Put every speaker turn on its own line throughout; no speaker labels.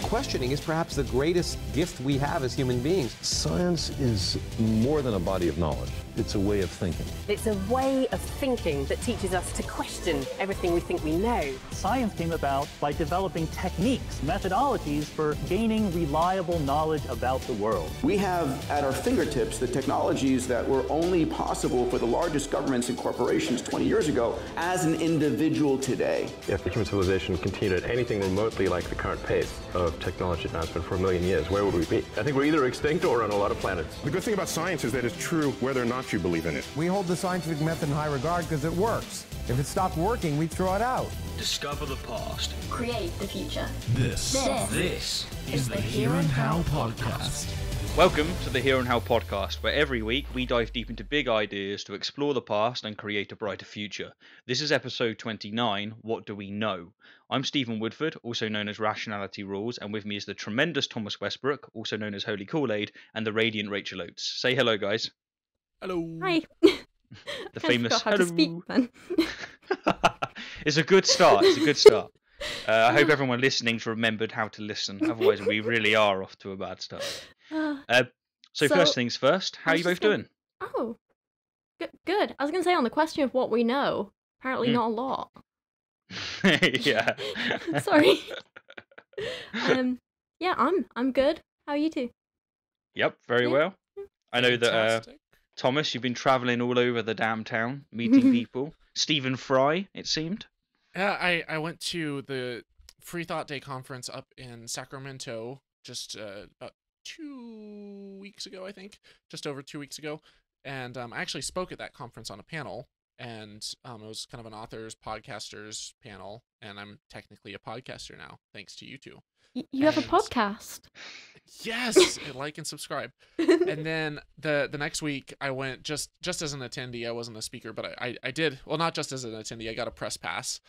questioning is perhaps the greatest gift we have as human beings.
Science is more than a body of knowledge. It's a way of thinking.
It's a way of thinking that teaches us to question everything we think we know.
Science came about by developing techniques, methodologies for gaining reliable knowledge about the world.
We have at our fingertips the technologies that were only possible for the largest governments and corporations 20 years ago as an individual today.
If human civilization continued at anything remotely like the current pace of technology advancement for 1 million years, where would we be? I think we're either extinct or on a lot of planets.
The good thing about science is that it's true whether or not you believe in it.
We hold the scientific method in high regard because it works. If it stopped working, we'd throw it out.
Discover the past.
Create the future.
This is the Here and How podcast.
Welcome to the Here and How podcast, where every week we dive deep into big ideas to explore the past and create a brighter future. This is episode 29, What Do We Know? I'm Stephen Woodford, also known as Rationality Rules, and with me is the tremendous Thomas Westbrook, also known as Holy Kool-Aid, and the radiant Rachel Oates. Say hello, guys.
Hello.
Hi.
The famous
how to speak, then.
It's a good start. I hope everyone listening's remembered how to listen. Otherwise, we really are off to a bad start. So first things first, how are you both doing?
Oh, good. I was going to say on the question of what we know, apparently not a lot.
Yeah.
Sorry. Yeah, I'm good. How are you two?
Yep, very well. I know that Thomas, you've been travelling all over the damn town, meeting people. Stephen Fry, it seemed.
Yeah, I went to the Free Thought Day conference up in Sacramento just about 2 weeks ago, I think. Just over 2 weeks ago. And I actually spoke at that conference on a panel. And it was kind of an authors, podcasters panel. And I'm technically a podcaster now, thanks to you two.
You have a podcast?
Yes, like and subscribe. And then the next week I went just as an attendee. I wasn't a speaker, but I did, well, not just as an attendee. I got a press pass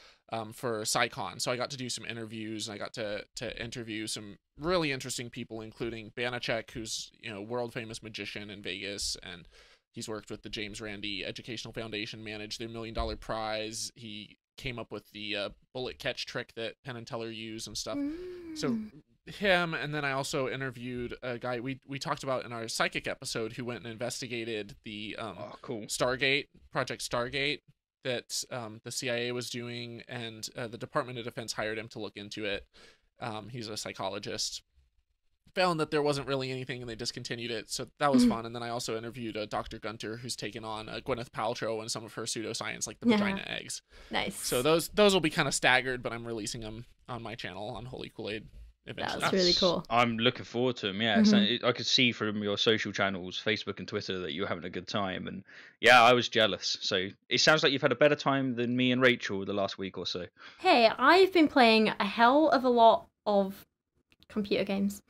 for SciCon, so I got to do some interviews, and I got to interview some really interesting people, including Banachek, who's world famous magician in Vegas, and he's worked with the James Randi Educational Foundation, managed their $1 Million Prize. He came up with the bullet catch trick that Penn and Teller use and stuff. So him, and then I also interviewed a guy we talked about in our psychic episode who went and investigated the Stargate, Project Stargate, that the CIA was doing, and the Department of Defense hired him to look into it. He's a psychologist. Found that there wasn't really anything, and they discontinued it, so that was fun. And then I also interviewed Dr. Gunter, who's taken on Gwyneth Paltrow and some of her pseudoscience, like the vagina eggs.
Nice.
So those will be kind of staggered, but I'm releasing them on my channel on Holy Kool-Aid eventually.
That's really cool.
I'm looking forward to them. Yeah, so I could see from your social channels, Facebook and Twitter, that you were having a good time, and yeah, I was jealous. So it sounds like you've had a better time than me and Rachel the last week or so.
Hey, I've been playing a hell of a lot of computer games.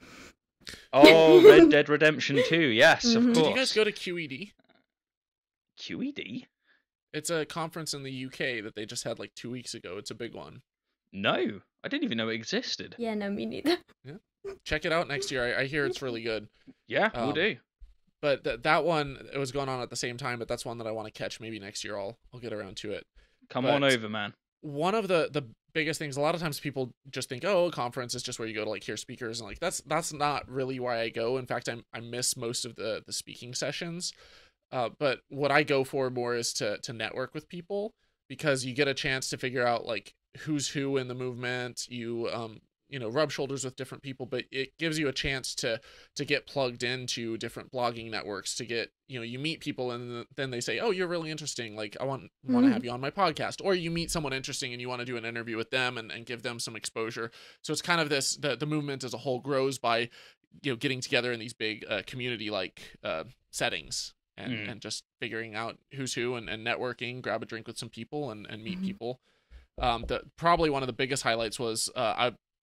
Oh, Red Dead Redemption 2, yes, of course.
Did you guys go to QED?
QED?
It's a conference in the UK that they just had like 2 weeks ago. It's a big one.
No, I didn't even know it existed.
Yeah, no, me neither.
Yeah. Check it out next year. I hear it's really good.
Yeah, we'll do.
But that one, it was going on at the same time, but that's one that I want to catch. Maybe next year I'll get around to it.
Come on over, man.
One of the biggest things, a lot of times people just think, oh, a conference is just where you go to like hear speakers, and like that's not really why I go. In fact, I miss most of the speaking sessions. But what I go for more is to network with people, because you get a chance to figure out like who's who in the movement. You rub shoulders with different people, but it gives you a chance to get plugged into different blogging networks, to get, you meet people, and then they say, oh, you're really interesting, like I want to have you on my podcast. Or you meet someone interesting and you want to do an interview with them and give them some exposure. So it's kind of this, the movement as a whole grows by, getting together in these big community like settings and just figuring out who's who and networking, grab a drink with some people and meet people. Probably one of the biggest highlights was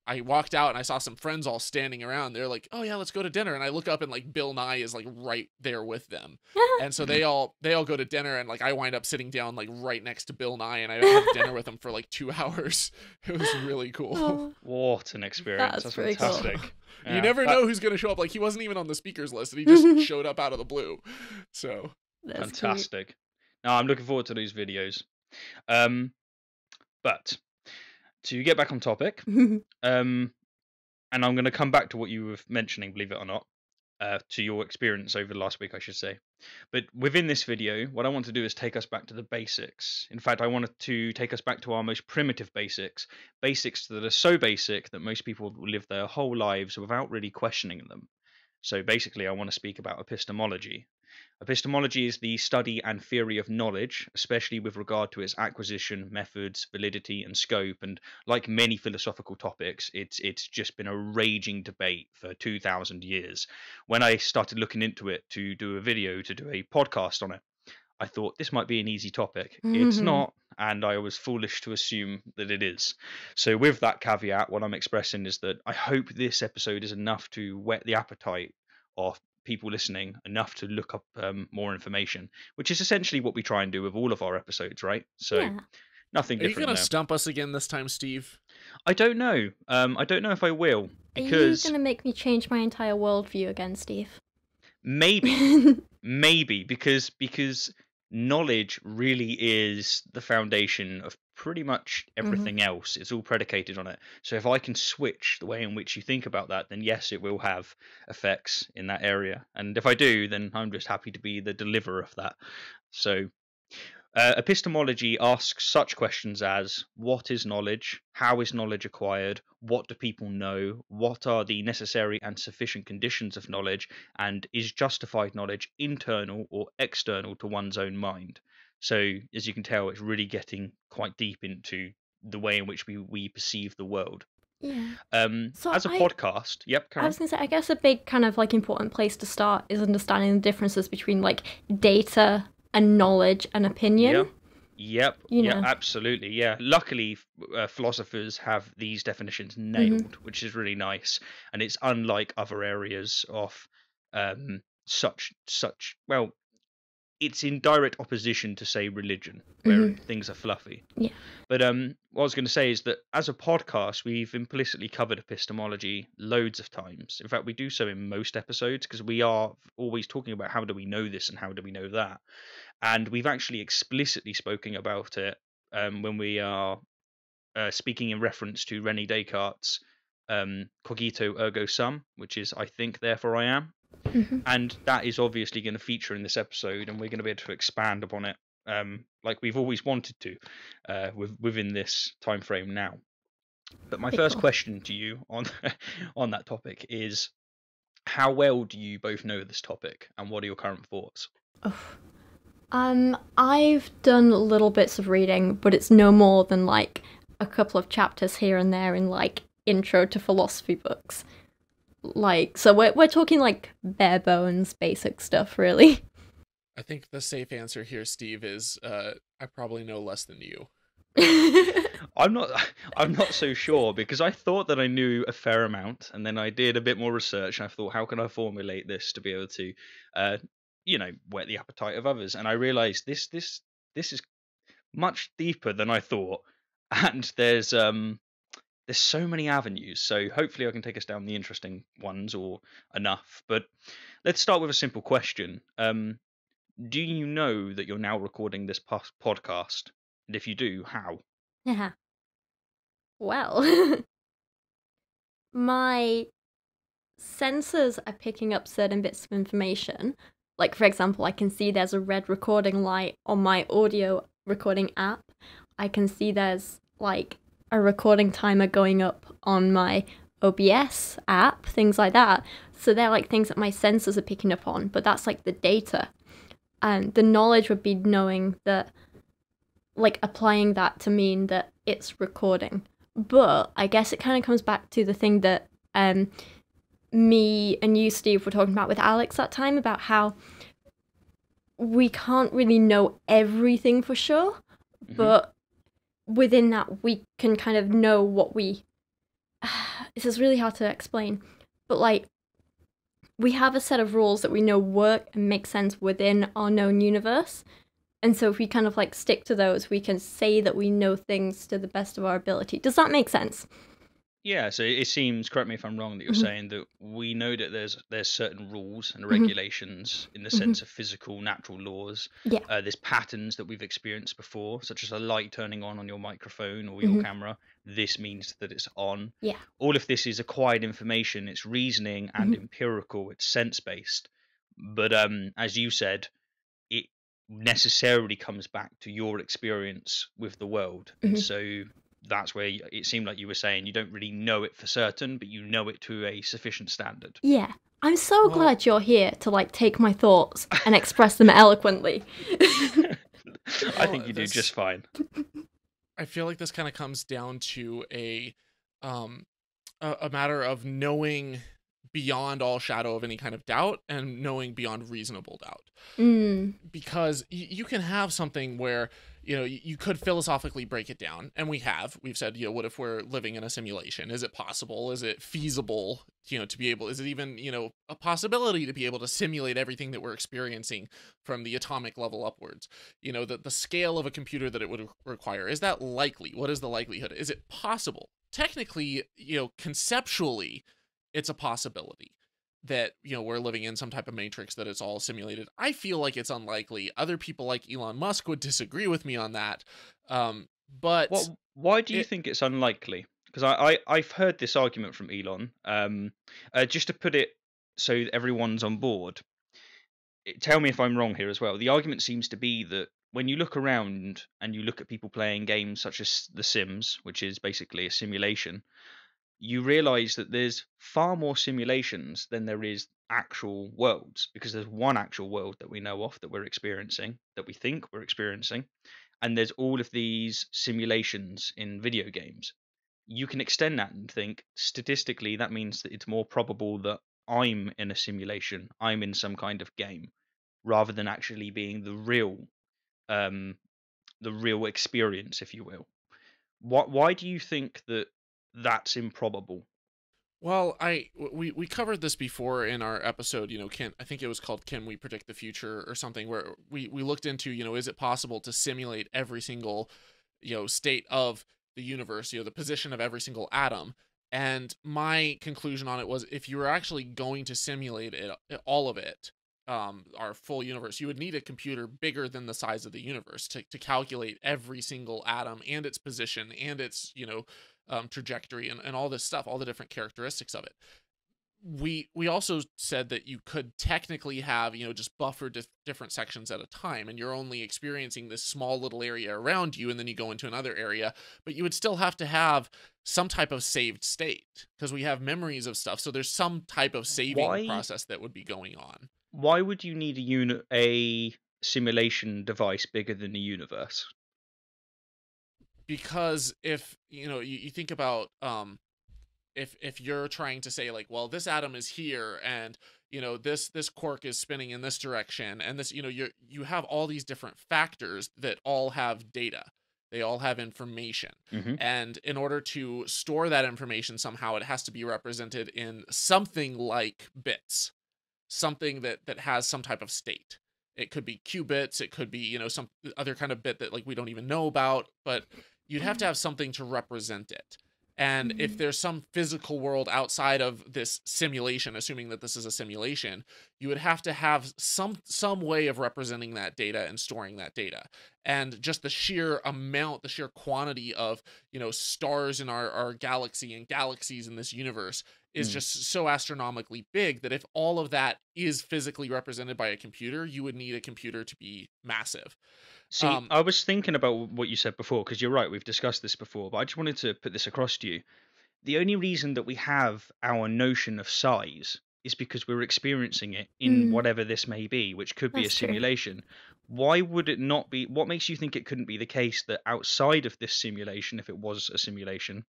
I walked out and I saw some friends all standing around. They're like, oh yeah, let's go to dinner. And I look up and like Bill Nye is like right there with them. And so they all go to dinner, and like I wind up sitting down like right next to Bill Nye, and I had dinner with him for like 2 hours. It was really cool.
Oh,
what an experience. That's
really
fantastic.
Cool.
You never know who's going to show up. Like he wasn't even on the speakers list, and he just showed up out of the blue. So
that's
fantastic. Great. No, I'm looking forward to these videos. But to get back on topic, and and I'm going to come back to what you were mentioning, believe it or not, to your experience over the last week, I should say. But within this video, what I want to do is take us back to the basics. In fact, I wanted to take us back to our most primitive basics, basics that are so basic that most people will live their whole lives without really questioning them. So basically, I want to speak about epistemology. Epistemology is the study and theory of knowledge, especially with regard to its acquisition, methods, validity, and scope. And like many philosophical topics, it's just been a raging debate for 2,000 years. When I started looking into it to do a video, to do a podcast on it, I thought this might be an easy topic. It's not, and I was foolish to assume that it is. So with that caveat, what I'm expressing is that I hope this episode is enough to whet the appetite of people listening, enough to look up more information, which is essentially what we try and do with all of our episodes, right? So nothing different.
Are you going to stump us again this time, Steve?
I don't know. I don't know if I will, because
Are you going to make me change my entire worldview again, Steve?
maybe, maybe because knowledge really is the foundation of pretty much everything else. It's all predicated on it. So if I can switch the way in which you think about that, then yes, it will have effects in that area. And if I do, then I'm just happy to be the deliverer of that. So epistemology asks such questions as, what is knowledge? How is knowledge acquired? What do people know? What are the necessary and sufficient conditions of knowledge? And is justified knowledge internal or external to one's own mind? So as you can tell, it's really getting quite deep into the way in which we perceive the world.
Yeah.
So as a podcast,
I was going to say, I guess a big kind of like important place to start is understanding the differences between like data and knowledge and opinion.
Yep, absolutely, yeah. Luckily, philosophers have these definitions nailed, which is really nice, and it's unlike other areas of well, it's in direct opposition to, say, religion, where things are fluffy.
Yeah.
But what I was going to say is that as a podcast, we've implicitly covered epistemology loads of times. In fact, we do so in most episodes because we are always talking about how do we know this and how do we know that. And we've actually explicitly spoken about it when we are speaking in reference to René Descartes' cogito ergo sum, which is I think, therefore I am. And that is obviously going to feature in this episode, and we're going to be able to expand upon it like we've always wanted to within this time frame now. But my first question to you on that topic is, how well do you both know this topic, and what are your current thoughts?
I've done little bits of reading, but it's no more than like a couple of chapters here and there in like intro to philosophy books. Like, so we're talking like bare bones, basic stuff, really.
I think the safe answer here, Steve, is I probably know less than you.
I'm not so sure, because I thought that I knew a fair amount, and then I did a bit more research, and I thought, how can I formulate this to be able to whet the appetite of others? And I realized this is much deeper than I thought, and there's so many avenues, so hopefully I can take us down the interesting ones, or enough. But let's start with a simple question. Do you know that you're now recording this podcast? And if you do, how?
Yeah. Well, my sensors are picking up certain bits of information. Like, for example, I can see there's a red recording light on my audio recording app. I can see there's, like, a recording timer going up on my OBS app, things like that. So they're, like, things that my sensors are picking up on, but that's, like, the data. And the knowledge would be knowing that, like, applying that to mean that it's recording. But I guess it kind of comes back to the thing that me and you, Steve, were talking about with Alex that time, about how we can't really know everything for sure, but within that we can kind of know what we... This is really hard to explain, but, like, we have a set of rules that we know work and make sense within our known universe. And so if we kind of, like, stick to those, we can say that we know things to the best of our ability. Does that make sense?
Yeah, so it seems, correct me if I'm wrong, that you're
Mhm.
saying that we know that there's certain rules and
Mhm.
regulations in the
Mhm.
sense of physical, natural laws.
Yeah.
There's patterns that we've experienced before, such as a light turning on your microphone or your
Mhm.
camera. This means that it's on.
Yeah.
All of this is acquired information. It's reasoning and
Mhm.
empirical. It's sense based. But as you said, it necessarily comes back to your experience with the world, and
Mhm.
so that's where it seemed like you were saying you don't really know it for certain, but you know it to a sufficient standard.
Yeah. I'm so
Well,
glad you're here to like take my thoughts and express them eloquently.
I
well,
think you do
this
just fine.
I feel like this kind of comes down to um a matter of knowing beyond all shadow of any kind of doubt and knowing beyond reasonable doubt.
Mm.
Because you can have something where, you know, you could philosophically break it down, and we've said, you know, what if we're living in a simulation? Is it possible? Is it feasible, you know, to be able, is it even, you know, a possibility to be able to simulate everything that we're experiencing from the atomic level upwards? You know, the scale of a computer that it would require, is that likely? What is the likelihood? Is it possible? Technically, you know, conceptually, it's a possibility that, you know, we're living in some type of matrix, that it's all simulated. I feel like it's unlikely. Other people like Elon Musk would disagree with me on that. But
Why do you think it's unlikely? Because I've heard this argument from Elon. Just to put it so that everyone's on board, tell me if I'm wrong here as well. The argument seems to be that when you look around and you look at people playing games such as The Sims, which is basically a simulation, you realize that there's far more simulations than there is actual worlds, because there's one actual world that we know of, that we're experiencing, that we think we're experiencing, and there's all of these simulations in video games. You can extend that and think statistically that means that it's more probable that I'm in a simulation, I'm in some kind of game, rather than actually being um the real experience, if you will. Why do you think that that's improbable?
well, we covered this before in our episode, you know, I think it was called Can We Predict the Future or something, where we looked into, you know, is it possible to simulate every single, you know, state of the universe, you know, the position of every single atom. And my conclusion on it was, if you were actually going to simulate it, all of it, our full universe, you would need a computer bigger than the size of the universe to calculate every single atom and its position and its, you know, trajectory and all this stuff, all the different characteristics of it. We also said that you could technically have, you know, just buffer different sections at a time, and you're only experiencing this small little area around you, and then you go into another area, but you would still have to have some type of saved state, because we have memories of stuff, so there's some type of saving process that would be going on.
Why would you need a simulation device bigger than the universe?
Because if, you know, you think about if you're trying to say, like, well, this atom is here, and, you know, this quark is spinning in this direction, and this, you know, you have all these different factors that all have data, they all have information, and in order to store that information somehow, it has to be represented in something like bits, something that has some type of state. It could be qubits, it could be, you know, some other kind of bit that, like, we don't even know about, but you'd have to have something to represent it. And if there's some physical world outside of this simulation, assuming that this is a simulation, you would have to have some way of representing that data and storing that data. And just the sheer amount, the sheer quantity of, you know, stars in our galaxy and galaxies in this universe is just so astronomically big that if all of that is physically represented by a computer, you would need a computer to be massive.
See, I was thinking about what you said before, because you're right, we've discussed this before, but I just wanted to put this across to you. The only reason that we have our notion of size is because we're experiencing it in whatever this may be, which could be
That's
a
true.
simulation. Why would it not be? What makes you think it couldn't be the case that outside of this simulation, if it was a simulation,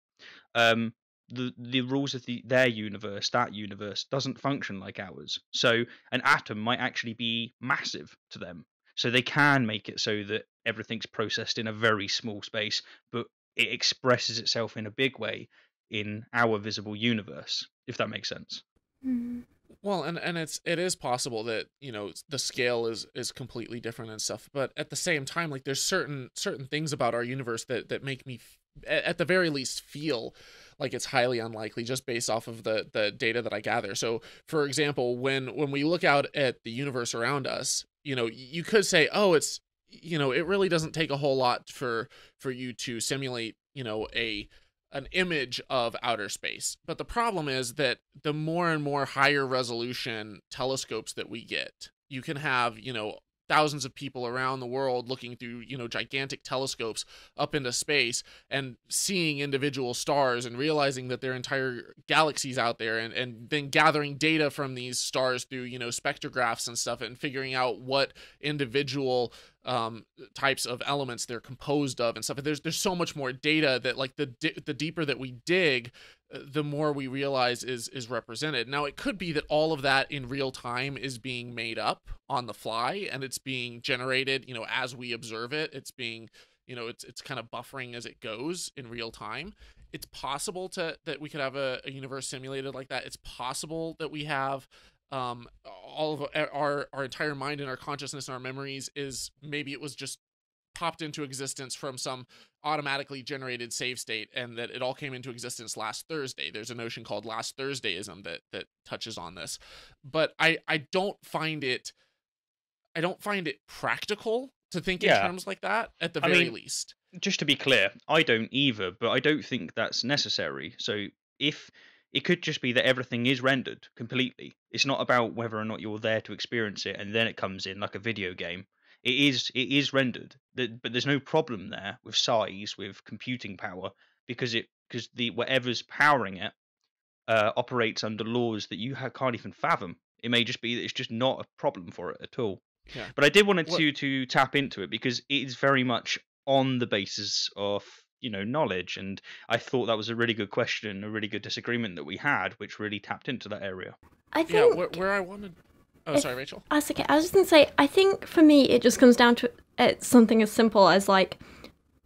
the rules of their universe, that universe, doesn't function like ours? So an atom might actually be massive to them. So they can make it so that everything's processed in a very small space, but it expresses itself in a big way in our visible universe, if that makes sense.
Well, and it is possible that, you know, the scale is completely different and stuff, but at the same time, like there's certain things about our universe that make me at the very least feel like it's highly unlikely just based off of the data that I gather. So, for example, when we look out at the universe around us, you know, you could say, "Oh, it's, you know, it really doesn't take a whole lot for you to simulate, you know, an image of outer space." But the problem is that the more and more higher resolution telescopes that we get, you can have, you know, thousands of people around the world looking through, you know, gigantic telescopes up into space and seeing individual stars and realizing that there are entire galaxies out there, and then gathering data from these stars through, you know, spectrographs and stuff, and figuring out what individual types of elements they're composed of and stuff. And there's so much more data that, like, the deeper that we dig, the more we realize is represented. Now, it could be that all of that in real time is being made up on the fly, and it's being generated, you know, as we observe it. It's being, you know, it's kind of buffering as it goes in real time. It's possible that we could have a universe simulated like that. It's possible that we have all of our entire mind and our consciousness and our memories is, maybe it was just popped into existence from some automatically generated save state, and that it all came into existence last Thursday. There's a notion called last Thursdayism that touches on this. But I don't find it practical to think in terms like that, at the very least.
Just to be clear, I don't either, but I don't think that's necessary. So if it could just be that everything is rendered completely. It's not about whether or not you're there to experience it and then it comes in like a video game. It is rendered, but there's no problem there with size, with computing power, because the whatever's powering it operates under laws that you can't even fathom. It may just be that it's just not a problem for it at all.
Yeah.
But I did want to tap into it because it is very much on the basis of, you know, knowledge, and I thought that was a really good question, a really good disagreement that we had, which really tapped into that area.
I think
where I wanted. Oh, sorry, Rachel.
That's okay. I was just going to say, I think for me, it just comes down to something as simple as, like,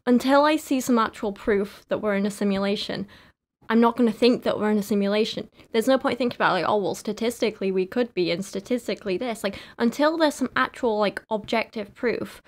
until I see some actual proof that we're in a simulation, I'm not going to think that we're in a simulation. There's no point thinking about, like, oh, well, statistically we could be, and statistically this. Like, until there's some actual, like, objective proof,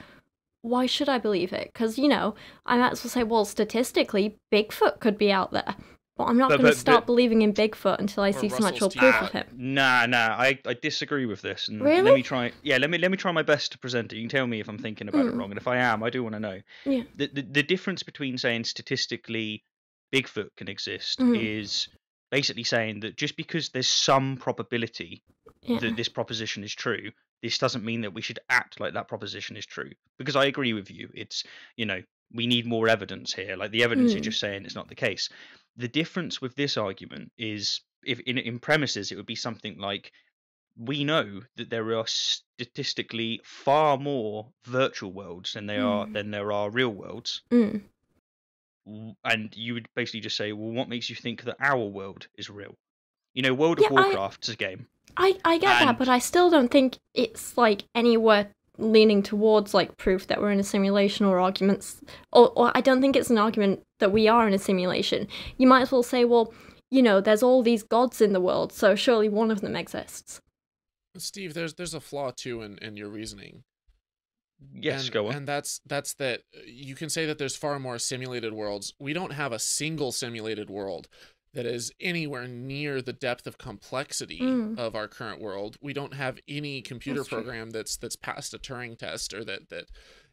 why should I believe it? Because, you know, I might as well say, well, statistically, Bigfoot could be out there. But I'm not going to start believing in Bigfoot until I see some actual proof of him.
Nah, I disagree with this. And
really?
Let me try. Yeah, let me try my best to present it. You can tell me if I'm thinking about it wrong, and if I am, I do want to know.
Yeah.
The difference between saying statistically Bigfoot can exist is basically saying that just because there's some probability that this proposition is true, this doesn't mean that we should act like that proposition is true. Because I agree with you. It's, you know, we need more evidence here. Like, the evidence you're just saying is not the case. The difference with this argument is, if in premises, it would be something like, we know that there are statistically far more virtual worlds than there are real worlds. And you would basically just say, well, what makes you think that our world is real? You know, World of Warcraft's a game. I
get that, but I still don't think it's, like, anywhere leaning towards, like, proof that we're in a simulation, or arguments, or I don't think it's an argument that we are in a simulation. You might as well say, well, you know, there's all these gods in the world, so surely one of them exists.
Steve, there's a flaw too in your reasoning.
Yes, go on.
And that's that you can say that there's far more simulated worlds. We don't have a single simulated world that is anywhere near the depth of complexity of our current world. We don't have any computer program that's passed a Turing test, or that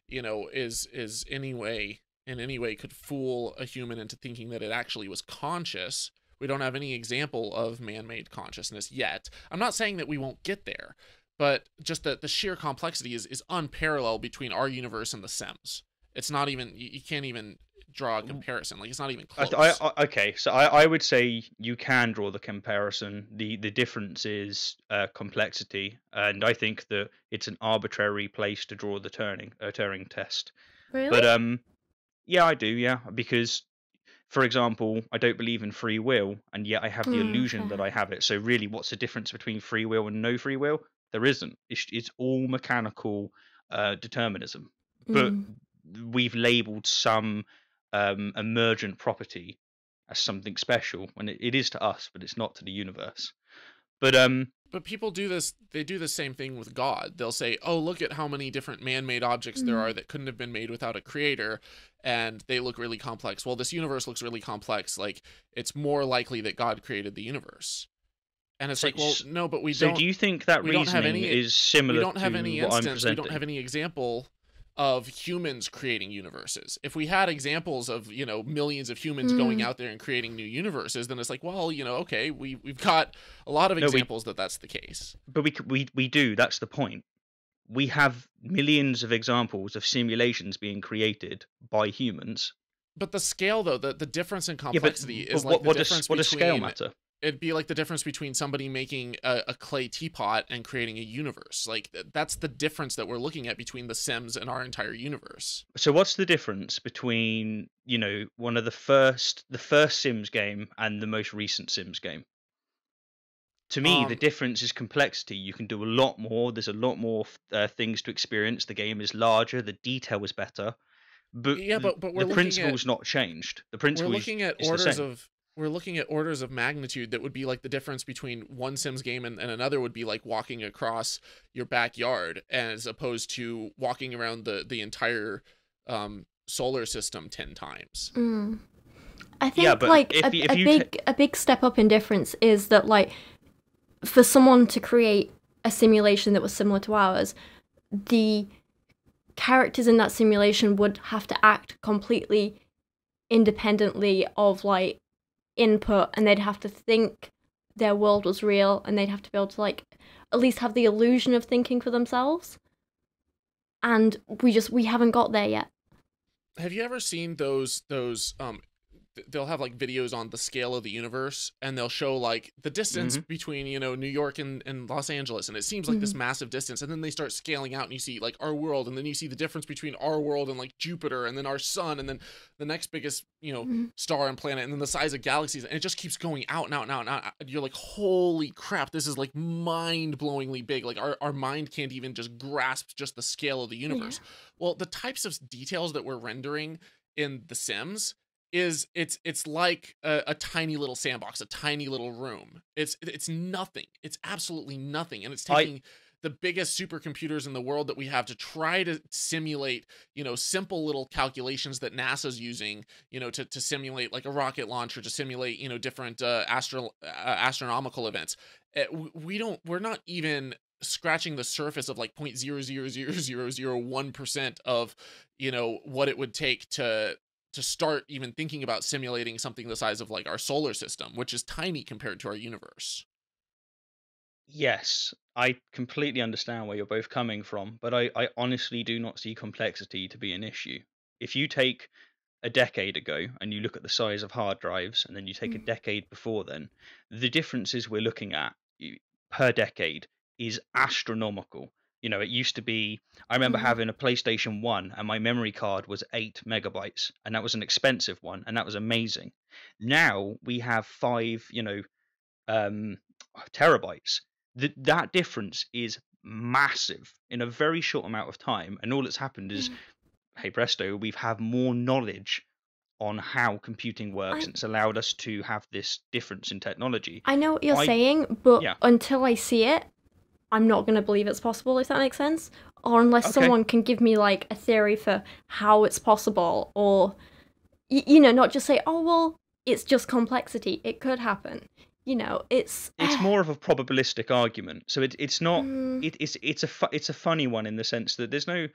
you know is in any way could fool a human into thinking that it actually was conscious. We don't have any example of man-made consciousness yet. I'm not saying that we won't get there, but just that the sheer complexity is unparalleled between our universe and the Sims. It's not even, you can't even draw a comparison. Like, it's not even close.
Okay, so I would say you can draw the comparison. The difference is complexity, and I think that it's an arbitrary place to draw the Turing test.
Really?
But yeah, I do. Yeah, because, for example, I don't believe in free will, and yet I have the illusion that I have it. So really, what's the difference between free will and no free will? There isn't. It's all mechanical determinism. But we've labeled some emergent property as something special when it is to us, but it's not to the universe. But
But people do this, they do the same thing with God. They'll say, oh, look at how many different man-made objects there are that couldn't have been made without a creator, and they look really complex. Well, this universe looks really complex. Like, it's more likely that God created the universe. And it's like, well, no, but we don't.
So do you think that reasoning is similar to what I'm presenting?
We don't have any example of humans creating universes. If we had examples of, you know, millions of humans going out there and creating new universes, then it's like, well, you know, okay, we've got a lot of examples that's the case.
But we do. That's the point. We have millions of examples of simulations being created by humans.
But the scale, though, the difference in complexity is
like
the difference between...
What does scale matter?
It'd be like the difference between somebody making a clay teapot and creating a universe. Like, that's the difference that we're looking at between The Sims and our entire universe.
So what's the difference between, you know, one of the first Sims game and the most recent Sims game? To me, the difference is complexity. You can do a lot more. There's a lot more things to experience. The game is larger. The detail is better. But
yeah, but
the principle's not changed. The principle is the same.
We're looking at orders of magnitude that would be like the difference between one Sims game and another would be like walking across your backyard as opposed to walking around the entire solar system 10 times.
I think a big step up in difference is that, like, for someone to create a simulation that was similar to ours, the characters in that simulation would have to act completely independently of, like, input, and they'd have to think their world was real, and they'd have to be able to, like, at least have the illusion of thinking for themselves. And we haven't got there yet.
Have you ever seen those they'll have like videos on the scale of the universe, and they'll show like the distance between, you know, New York and Los Angeles, and it seems like this massive distance, and then they start scaling out and you see like our world, and then you see the difference between our world and like Jupiter, and then our sun, and then the next biggest, you know, star and planet, and then the size of galaxies, and it just keeps going out and out and out and out. You're like, holy crap, this is like mind-blowingly big. Like our mind can't even just grasp just the scale of the universe. Well, the types of details that we're rendering in The Sims is it's like a tiny little sandbox, a tiny little room. It's nothing. It's absolutely nothing. And it's taking the biggest supercomputers in the world that we have to try to simulate, you know, simple little calculations that NASA's using, you know, to simulate like a rocket launcher, to simulate, you know, different astronomical events. We're not even scratching the surface of like 0.00001% of, you know, what it would take to start even thinking about simulating something the size of like our solar system, which is tiny compared to our universe.
Yes, I completely understand where you're both coming from, but I honestly do not see complexity to be an issue. If you take a decade ago and you look at the size of hard drives, and then you take a decade before then, the differences we're looking at per decade is astronomical. You know, it used to be, I remember having a PlayStation 1 and my memory card was 8 megabytes, and that was an expensive one, and that was amazing. Now we have 5, you know, terabytes. That difference is massive in a very short amount of time, and all that's happened is, hey presto, we've had more knowledge on how computing works, and it's allowed us to have this difference in technology.
I know what you're saying, but until I see it, I'm not going to believe it's possible, if that makes sense. Or unless someone can give me, like, a theory for how it's possible, or, you know, not just say, oh, well, it's just complexity. It could happen. You know, it's
more of a probabilistic argument. So it's not, it's a funny one in the sense that there's no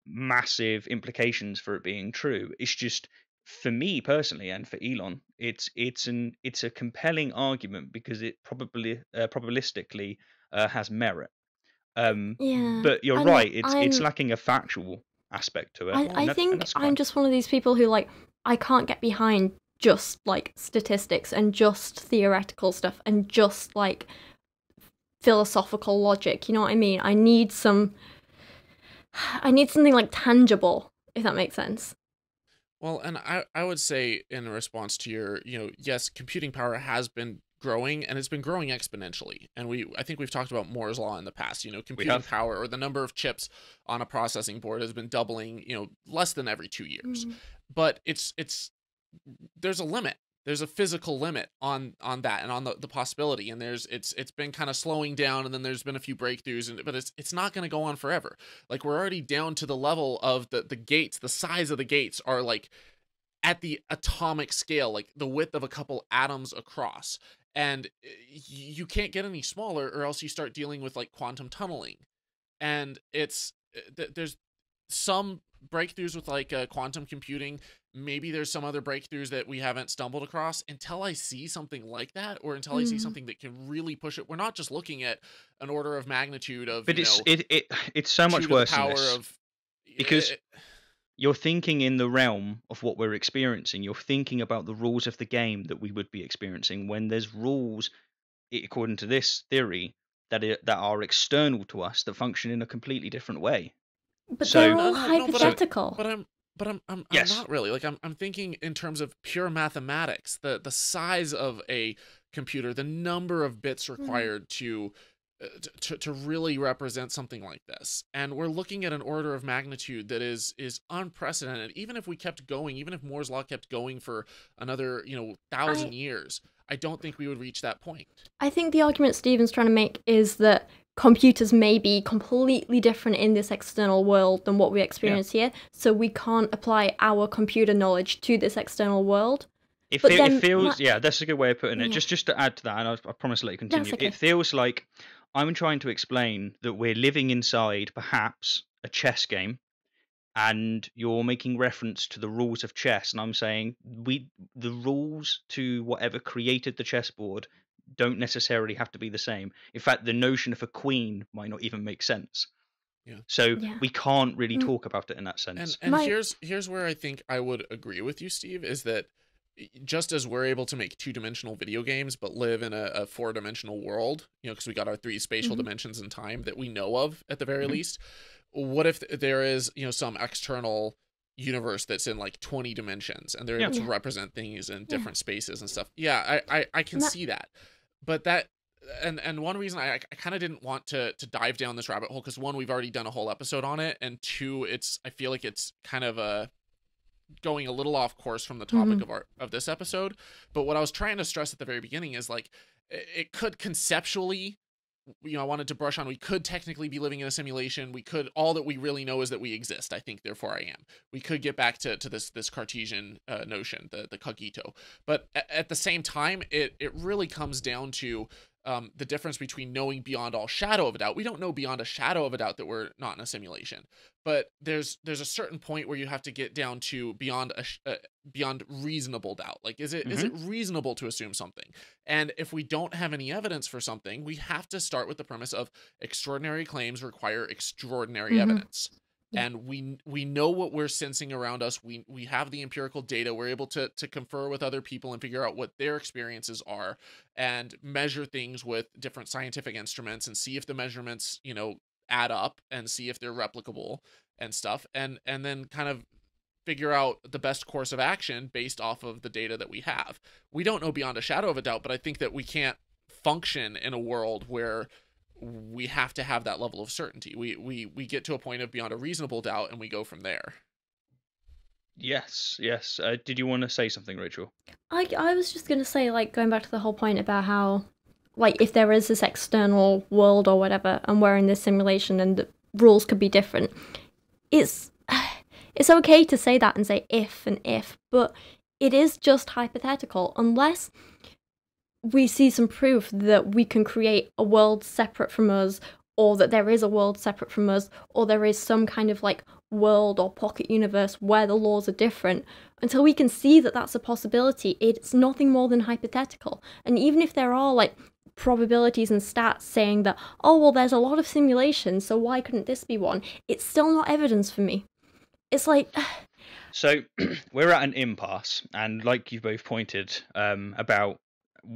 massive implications for it being true. It's just, for me personally, and for Elon, it's a compelling argument because it probabilistically has merit. But you're right, it's lacking a factual aspect to it.
I think I'm just one of these people who, like, I can't get behind just like statistics and just theoretical stuff and just like philosophical logic, you know what I mean? I need something like tangible, if that makes sense.
Well, and I would say in response to your, you know, yes, computing power has been growing, and it's been growing exponentially. And I think we've talked about Moore's law in the past. You know, computing power, or the number of chips on a processing board, has been doubling, you know, less than every 2 years. But there's a limit. there's a physical limit on that and on the possibility, and it's been kind of slowing down, and then there's been a few breakthroughs, but it's not going to go on forever. Like, we're already down to the level of the gates. The size of the gates are like at the atomic scale, like the width of a couple atoms across, and you can't get any smaller, or else you start dealing with like quantum tunneling. And there's some breakthroughs with like quantum computing. Maybe there's some other breakthroughs that we haven't stumbled across. Until I see something like that, or until I see something that can really push it, we're not just looking at an order of magnitude of,
but it's so much worse than this, because you're thinking in the realm of what we're experiencing. You're thinking about the rules of the game that we would be experiencing, when there's rules, according to this theory, that are external to us, that function in a completely different way.
But they're all hypothetical.
But I'm
Yes.
not really. Like, I'm thinking in terms of pure mathematics, the size of a computer, the number of bits required to really represent something like this. And we're looking at an order of magnitude that is unprecedented. Even if we kept going, even if Moore's law kept going for another, 1,000 years, I don't think we would reach that point.
I think the argument Stephen's trying to make is that computers may be completely different in this external world than what we experience here, so we can't apply our computer knowledge to this external world.
It feels, yeah, that's a good way of putting it. Just to add to that, and I promise to let you continue.
Okay.
It feels like I'm trying to explain that we're living inside, perhaps, a chess game, and you're making reference to the rules of chess, and I'm saying the rules to whatever created the chessboard don't necessarily have to be the same. In fact, the notion of a queen might not even make sense.
Yeah.
So we can't really talk about it in that sense.
And here's where I think I would agree with you, Steve, is that just as we're able to make 2-dimensional video games but live in a 4-dimensional world, because we got our 3 spatial dimensions in time that we know of at the very least, what if there is, some external universe that's in like 20 dimensions, and they're able to represent things in different spaces and stuff? I can see that. But that, and one reason I kind of didn't want to dive down this rabbit hole, because one, we've already done a whole episode on it, and two, I feel like it's kind of going a little off course from the topic of this episode. But what I was trying to stress at the very beginning is, like, it could conceptually, I wanted to brush on, we could technically be living in a simulation. We could, all that we really know is that we exist. I think, therefore I am. We could get back to this Cartesian notion, the cogito. But at the same time, it really comes down to the difference between knowing beyond all shadow of a doubt. We don't know beyond a shadow of a doubt that we're not in a simulation, but there's a certain point where you have to get down to beyond reasonable doubt. Like, is it reasonable to assume something? And if we don't have any evidence for something, we have to start with the premise of extraordinary claims require extraordinary evidence. And we know what we're sensing around us. We have the empirical data. We're able to confer with other people and figure out what their experiences are, and measure things with different scientific instruments, and see if the measurements, add up, and see if they're replicable and stuff. And then kind of figure out the best course of action based off of the data that we have. We don't know beyond a shadow of a doubt, but I think that we can't function in a world where we have to have that level of certainty. We get to a point of beyond a reasonable doubt, and we go from there.
Yes. Did you want to say something, Rachel?
I was just going to say, like, going back to the whole point about how, like, if there is this external world or whatever, and we're in this simulation and the rules could be different, it's okay to say that and say if, but it is just hypothetical unless we see some proof that we can create a world separate from us, or that there is a world separate from us, or there is some kind of like world or pocket universe where the laws are different. Until we can see that that's a possibility, it's nothing more than hypothetical. And even if there are like probabilities and stats saying that, oh, well, there's a lot of simulations, so why couldn't this be one? It's still not evidence for me. It's like...
So we're at an impasse, and like you both pointed about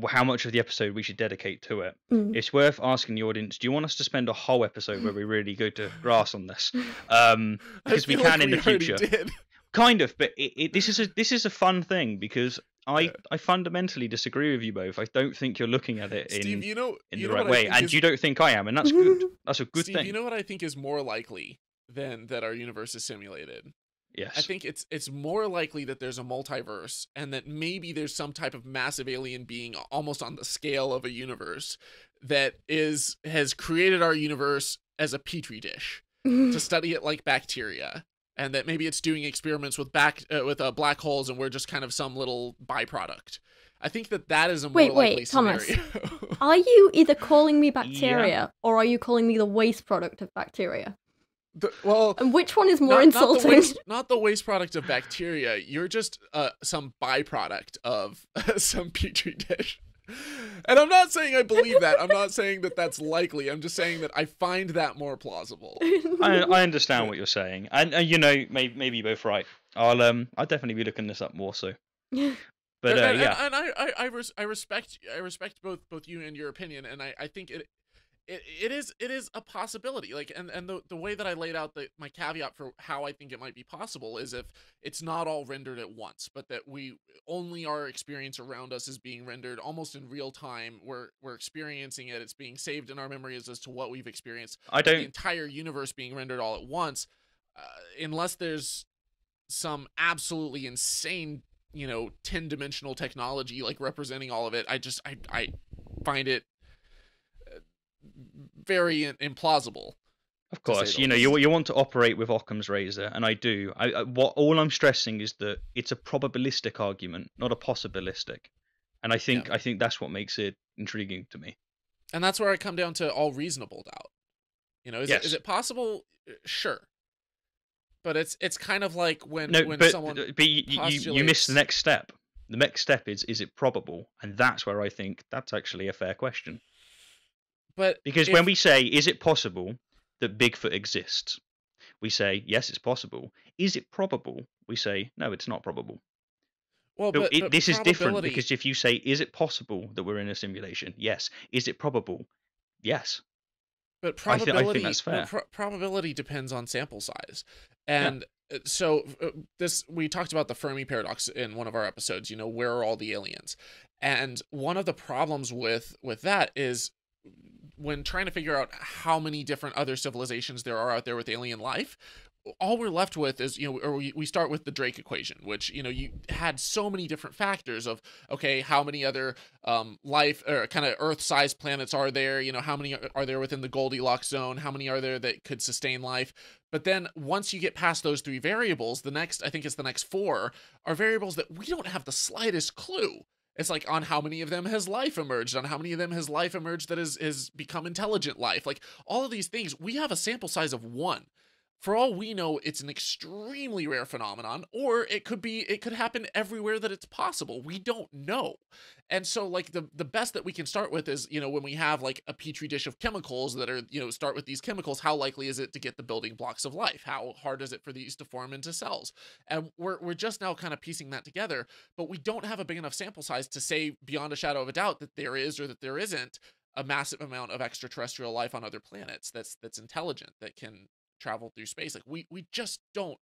how much of the episode we should dedicate to it. It's worth asking the audience, do you want us to spend a whole episode where we really go to grass on this? Because we can in the future. Kind of, but this is a fun thing, because I fundamentally disagree with you both. I don't think you're looking at it
Steve,
in the right way, and you don't think I am, and that's good. That's a good
Steve,
thing.
You know what I think is more likely than that our universe is simulated?
Yes.
I think it's more likely that there's a multiverse and that maybe there's some type of massive alien being almost on the scale of a universe that has created our universe as a petri dish to study it like bacteria, and that maybe it's doing experiments with black holes and we're just kind of some little byproduct. I think that is a more likely
Thomas.
scenario.
Are you either calling me bacteria or are you calling me the waste product of bacteria? And which one is more insulting?
Not the waste product of bacteria. You're just some byproduct of some petri dish. And I'm not saying I believe that. I'm not saying that that's likely. I'm just saying that I find that more plausible.
I understand what you're saying, and you know, maybe you're both right. I'll definitely be looking this up more. So, but yeah,
and I respect both you and your opinion, and I think it is a possibility. Like, and the way that I laid out my caveat for how I think it might be possible is if it's not all rendered at once, but that only our experience around us is being rendered almost in real time. We're experiencing it. It's being saved in our memories as to what we've experienced. The entire universe being rendered all at once, unless there's some absolutely insane, 10-dimensional technology like representing all of it. I find it very implausible.
Of course, you want to operate with Occam's razor, and I do. All I'm stressing is that it's a probabilistic argument, not a possibilistic, and I think that's what makes it intriguing to me.
And that's where I come down to all reasonable doubt. Is it possible? Sure, but it's kind of like when someone
you miss the next step. The next step is it probable, and that's where I think that's actually a fair question.
But
because when we say, is it possible that Bigfoot exists? We say, yes, it's possible. Is it probable? We say, no, it's not probable.
Well,
this is different because if you say, is it possible that we're in a simulation? Yes. Is it probable? Yes.
But probability,
I think that's fair.
Probability depends on sample size. And so we talked about the Fermi paradox in one of our episodes, where are all the aliens? And one of the problems with that is when trying to figure out how many different other civilizations there are out there with alien life, all we're left with is, we start with the Drake equation, which, you had so many different factors of, okay, how many other life or kind of Earth-sized planets are there? How many are there within the Goldilocks zone? How many are there that could sustain life? But then once you get past those three variables, the next 4 are variables that we don't have the slightest clue. It's like on how many of them has life emerged, on how many of them has life emerged that has become intelligent life. Like all of these things, we have a sample size of 1. For all we know, it's an extremely rare phenomenon, or it could happen everywhere that it's possible. We don't know. And so like the best that we can start with is, when we have like a petri dish of chemicals that are, start with these chemicals, how likely is it to get the building blocks of life? How hard is it for these to form into cells? And we're just now kind of piecing that together, but we don't have a big enough sample size to say beyond a shadow of a doubt that there is or that there isn't a massive amount of extraterrestrial life on other planets that's intelligent, that can travel through space. Like we just don't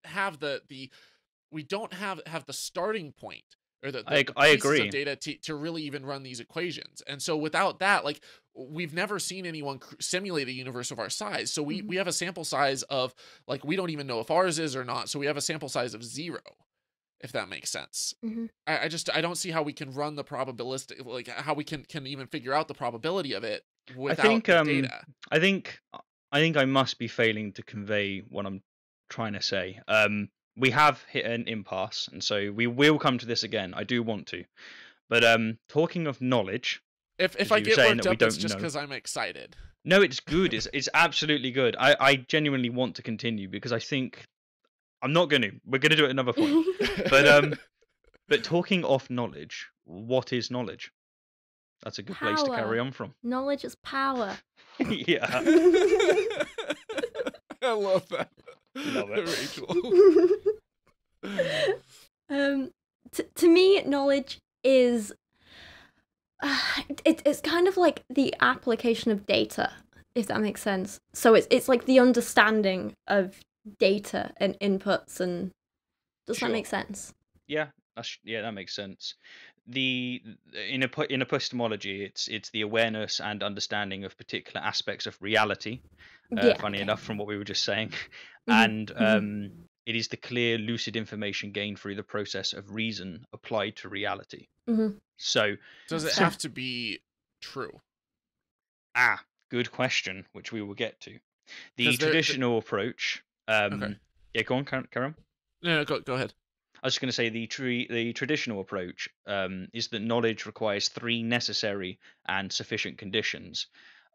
have the starting point or the
I agree
of data to really even run these equations. And so without that, like we've never seen anyone simulate a universe of our size. So we have a sample size of like, we don't even know if ours is or not. So we have a sample size of 0, if that makes sense. I don't see how we can run the probabilistic, like how we can even figure out the probability of it without the data.
I think I must be failing to convey what I'm trying to say. We have hit an impasse, and so we will come to this again. I do want to. But talking of knowledge...
If I get worked up, it's just because I'm excited.
No, it's good. It's absolutely good. I genuinely want to continue because I think... I'm not going to. We're going to do it at another point. But talking of knowledge, what is knowledge? That's a good place to carry on from.
Knowledge is power.
Yeah.
I love that.
Love it.
Rachel.
To me, knowledge is... it's kind of like the application of data, if that makes sense. So it's like the understanding of data and inputs, and does that make sense?
Yeah, that makes sense. In epistemology, it's the awareness and understanding of particular aspects of reality. Funny enough, from what we were just saying, and It is the clear, lucid information gained through the process of reason applied to reality.
Mm-hmm.
So,
does it have to be true?
Good question, which we will get to. The traditional approach.
Okay.
Yeah, go on, carry on.
No, go ahead.
I was just going to say the traditional approach is that knowledge requires 3 necessary and sufficient conditions,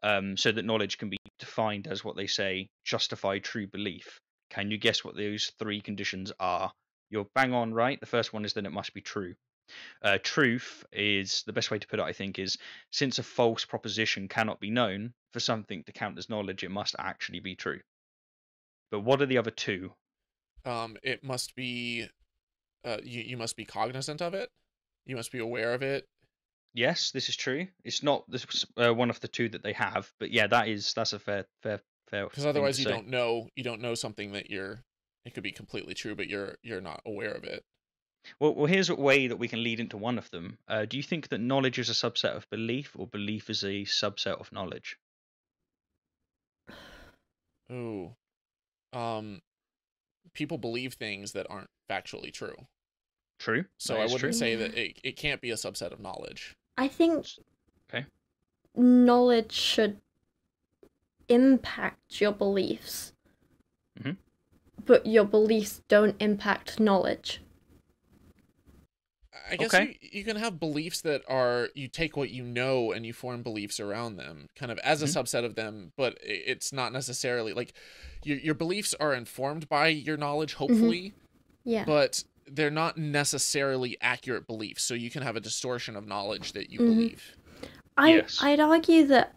so that knowledge can be defined as what they say justified true belief. Can you guess what those 3 conditions are? You're bang on right. The first one is that it must be true. Truth is the best way to put it, I think, is since a false proposition cannot be known, for something to count as knowledge, it must actually be true. But what are the other 2?
It must be, you must be cognizant of it. You must be aware of it.
Yes, this is true. It's not one of the 2 that they have, but yeah, that's a fair.
Because otherwise, you don't know something that it could be completely true, but you're not aware of it.
Well, here's a way that we can lead into one of them. Do you think that knowledge is a subset of belief, or belief is a subset of knowledge?
Ooh, people believe things that aren't factually true.
True.
So I wouldn't say that it can't be a subset of knowledge.
I think
okay.
Knowledge should impact your beliefs, but your beliefs don't impact knowledge.
I guess you can have beliefs that are, you take what you know and you form beliefs around them, kind of as a subset of them, but it's not necessarily, like, your beliefs are informed by your knowledge, hopefully,
yeah,
but they're not necessarily accurate beliefs, so you can have a distortion of knowledge that you believe.
I'd argue that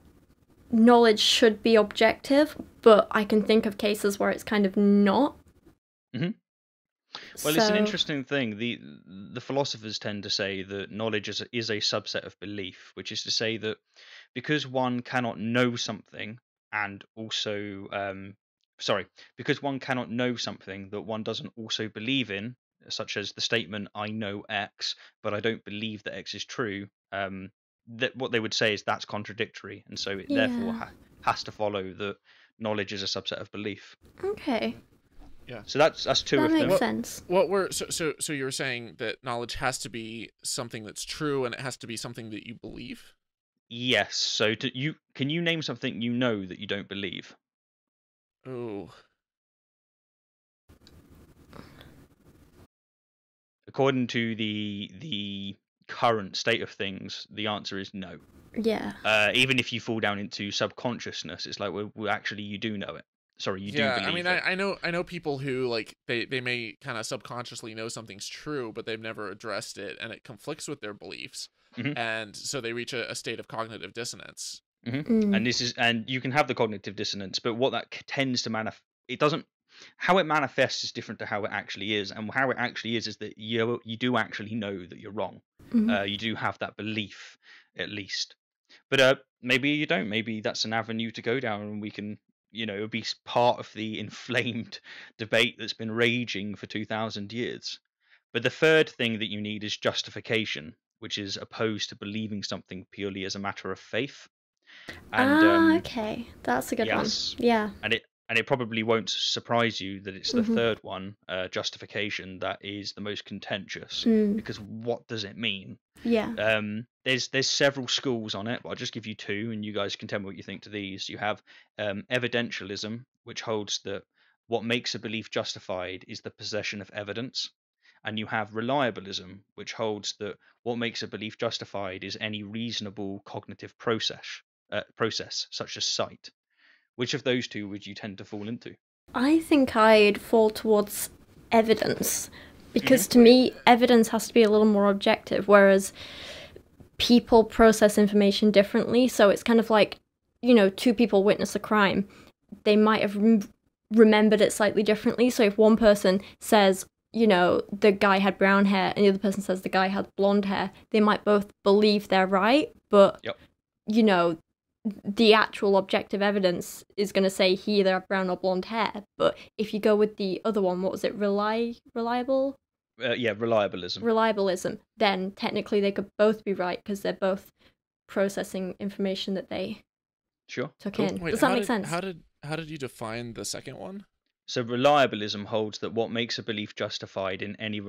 knowledge should be objective, but I can think of cases where it's kind of not.
Well, it's an interesting thing. The philosophers tend to say that knowledge is a subset of belief, which is to say that because one cannot know something and also, because one cannot know something that one doesn't also believe in, such as the statement, I know X, but I don't believe that X is true, that what they would say is that's contradictory, and so it therefore has to follow that knowledge is a subset of belief.
Okay.
Yeah.
So that's 2 of them.
That makes sense.
So you were saying that knowledge has to be something that's true, and it has to be something that you believe?
Yes. So can you name something you know that you don't believe?
Oh.
According to the current state of things, the answer is no.
Yeah.
Even if you fall down into subconsciousness, it's like, well actually you do know it. Sorry, you do believe
I mean,
it.
I know people who, like, they may kind of subconsciously know something's true, but they've never addressed it, and it conflicts with their beliefs, and so they reach a state of cognitive dissonance.
And you can have the cognitive dissonance, but what that tends to how it manifests is different to how it actually is, and how it actually is that you do actually know that you're wrong. You do have that belief, at least. But maybe you don't. Maybe that's an avenue to go down, and we can, be part of the inflamed debate that's been raging for 2,000 years. But the third thing that you need is justification, which is opposed to believing something purely as a matter of faith. And,
okay, that's a good one.
Yeah. And it probably won't surprise you that it's the third one, justification, that is the most contentious. Because what does it mean?
Yeah.
There's several schools on it, but I'll just give you 2, and you guys can tell me what you think to these. You have evidentialism, which holds that what makes a belief justified is the possession of evidence. And you have reliabilism, which holds that what makes a belief justified is any reasonable cognitive process, such as sight. Which of those 2 would you tend to fall into?
I think I'd fall towards evidence, because to me, evidence has to be a little more objective, whereas people process information differently. So it's kind of like, 2 people witness a crime. They might have remembered it slightly differently. So if one person says, the guy had brown hair, and the other person says the guy had blonde hair, they might both believe they're right, but, the actual objective evidence is going to say he either had brown or blonde hair. But if you go with the other one, what was it, reliable? Reliabilism. Then technically they could both be right, because they're both processing information that they took in.
Wait,
Does that make sense?
How did you define the second one?
So reliabilism holds that what makes a belief justified in any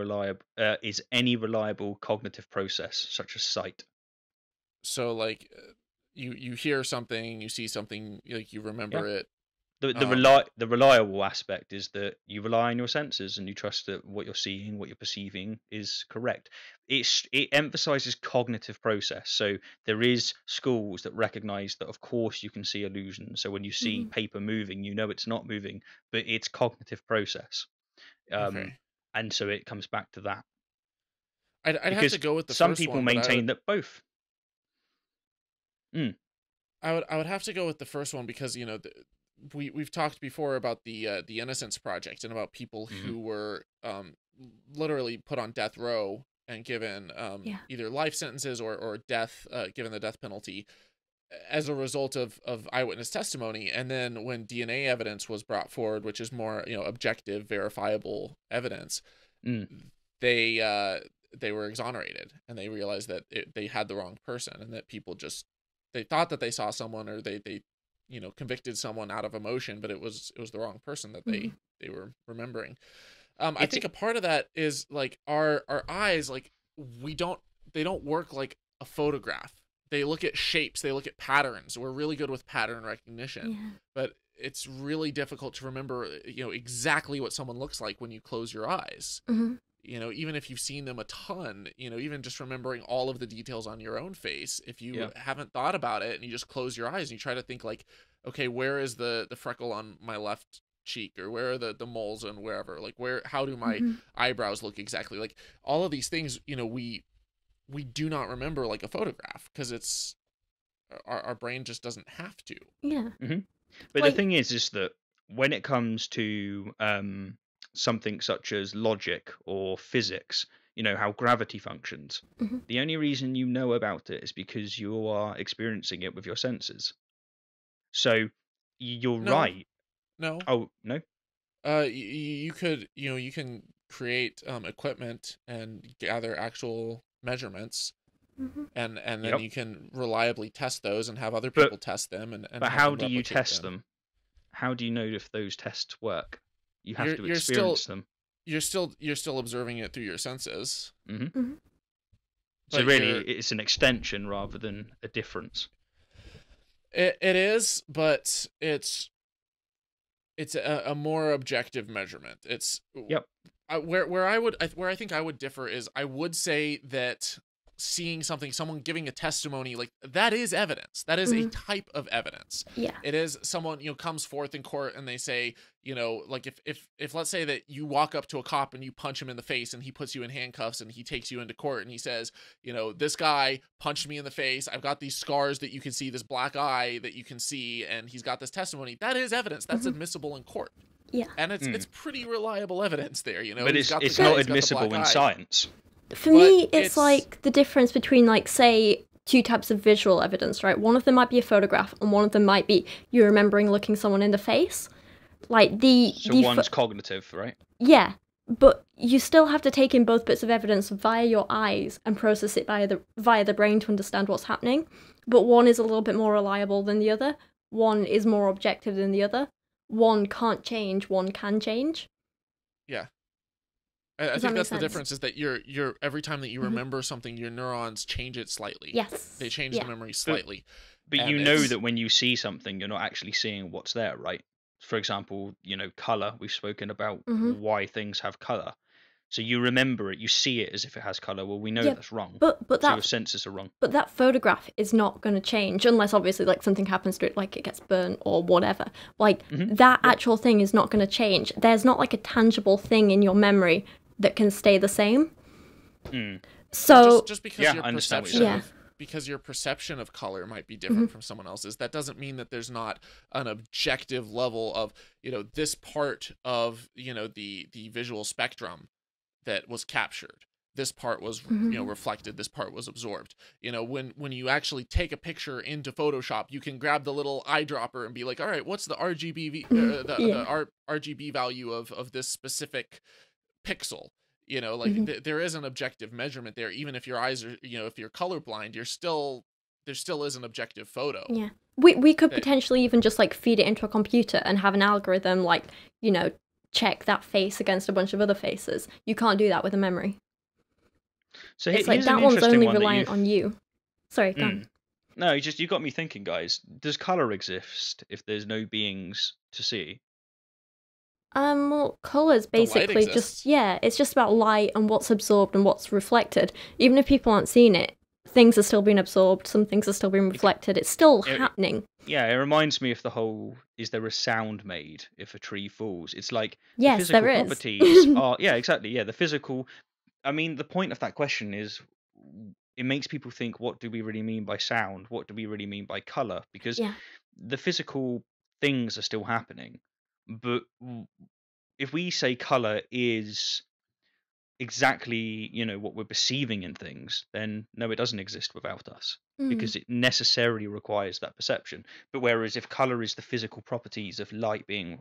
is any reliable cognitive process, such as sight.
So like you hear something, you see something, like you remember it.
The reliable aspect is that you rely on your senses and you trust that what you're seeing, what you're perceiving is correct. It emphasizes cognitive process. So there is schools that recognize that of course you can see illusions. So when you see paper moving, you know it's not moving, but it's cognitive process. And so it comes back to that.
I'd have to go with the
some
first
people
one, but
maintain that both.
I would have to go with the first one because, you know, we've talked before about the Innocence Project and about people who were literally put on death row and given either life sentences or death, given the death penalty as a result of eyewitness testimony. And then when DNA evidence was brought forward, which is more, you know, objective, verifiable evidence, they were exonerated and they realized that they had the wrong person and that people just, they thought that they saw someone or they you know, convicted someone out of emotion, but it was the wrong person that they were remembering. I think a part of that is like our eyes, like they don't work like a photograph. They look at shapes, they look at patterns. We're really good with pattern recognition, but it's really difficult to remember, you know, exactly what someone looks like when you close your eyes. You know, even if you've seen them a ton, you know, even just remembering all of the details on your own face, if you haven't thought about it and you just close your eyes and you try to think like, okay, where is the freckle on my left cheek, or where are the moles and wherever, like how do my eyebrows look exactly? Like all of these things, you know, we do not remember like a photograph because it's our brain just doesn't have to.
But the thing is that when it comes to something such as logic or physics, you know, how gravity functions, the only reason you know about it is because you are experiencing it with your senses. So you're right.
No.
Oh, no?
You could, you know, you can create equipment and gather actual measurements, and then you can reliably test those and have other people test them. But
how do you test them? How do you know if those tests work? You have to experience them.
You're still observing it through your senses.
So really, it's an extension rather than a difference.
It is, but it's a more objective measurement. It's where I think I would differ is I would say that seeing something, someone giving a testimony, like that is evidence. That is a type of evidence. It is someone, you know, comes forth in court and they say, you know, like if let's say that you walk up to a cop and you punch him in the face and he puts you in handcuffs and he takes you into court and he says, you know, this guy punched me in the face. I've got these scars that you can see, this black eye that you can see, and he's got this testimony. That is evidence. That's admissible in court. And it's pretty reliable evidence there, you know.
But it's not admissible in science.
For me, it's like the difference between, like, say, two types of visual evidence, right? One of them might be a photograph, and one of them might be you remembering looking someone in the face. Like
one's cognitive, right?
Yeah, but you still have to take in both bits of evidence via your eyes and process it via the brain to understand what's happening. But one is a little bit more reliable than the other. One is more objective than the other. One can't change. One can change.
Yeah. I think that's the difference, is that you're every time that you remember something, your neurons change it slightly.
Yes.
They change the memory slightly.
But you know that when you see something, you're not actually seeing what's there, right? For example, you know, color. We've spoken about why things have color. So you remember it, you see it as if it has color. Well, we know that's wrong.
But
so your senses are wrong.
But that photograph is not going to change unless obviously like something happens to it, like it gets burnt or whatever. Like that actual thing is not going to change. There's not like a tangible thing in your memory that can stay the same. So
just because your perception because your perception of color might be different from someone else's, that doesn't mean that there's not an objective level of, you know, this part of, you know, the visual spectrum that was captured. This part was, you know, reflected. This part was absorbed. You know, when you actually take a picture into Photoshop, you can grab the little eyedropper and be like, all right, what's the RGB the RGB value of this specific pixel? You know, like there is an objective measurement there. Even if your eyes are, you know, if you're colorblind, there still is an objective photo.
Yeah, we could potentially even just like feed it into a computer and have an algorithm, like, you know, check that face against a bunch of other faces. You can't do that with a memory.
So
It's like
here's an
that one's
interesting
only
one that
reliant
you've-
on you. Sorry, go on.
No, you got me thinking, guys. Does color exist if there's no beings to see?
Well, colors
The light
basically
exists.
it's just about light and what's absorbed and what's reflected. Even if people aren't seeing it, things are still being absorbed, some things are still being reflected. It's still happening.
Yeah, it reminds me of the whole, is there a sound made if a tree falls? It's like the
Yes,
physical
there is.
properties are, yeah, exactly. Yeah, the physical, I mean, the point of that question is it makes people think, what do we really mean by sound? What do we really mean by color? Because
Yeah.
the physical things are still happening. But if we say color is exactly, what we're perceiving in things, then no, it doesn't exist without us because it necessarily requires that perception. But whereas if color is the physical properties of light being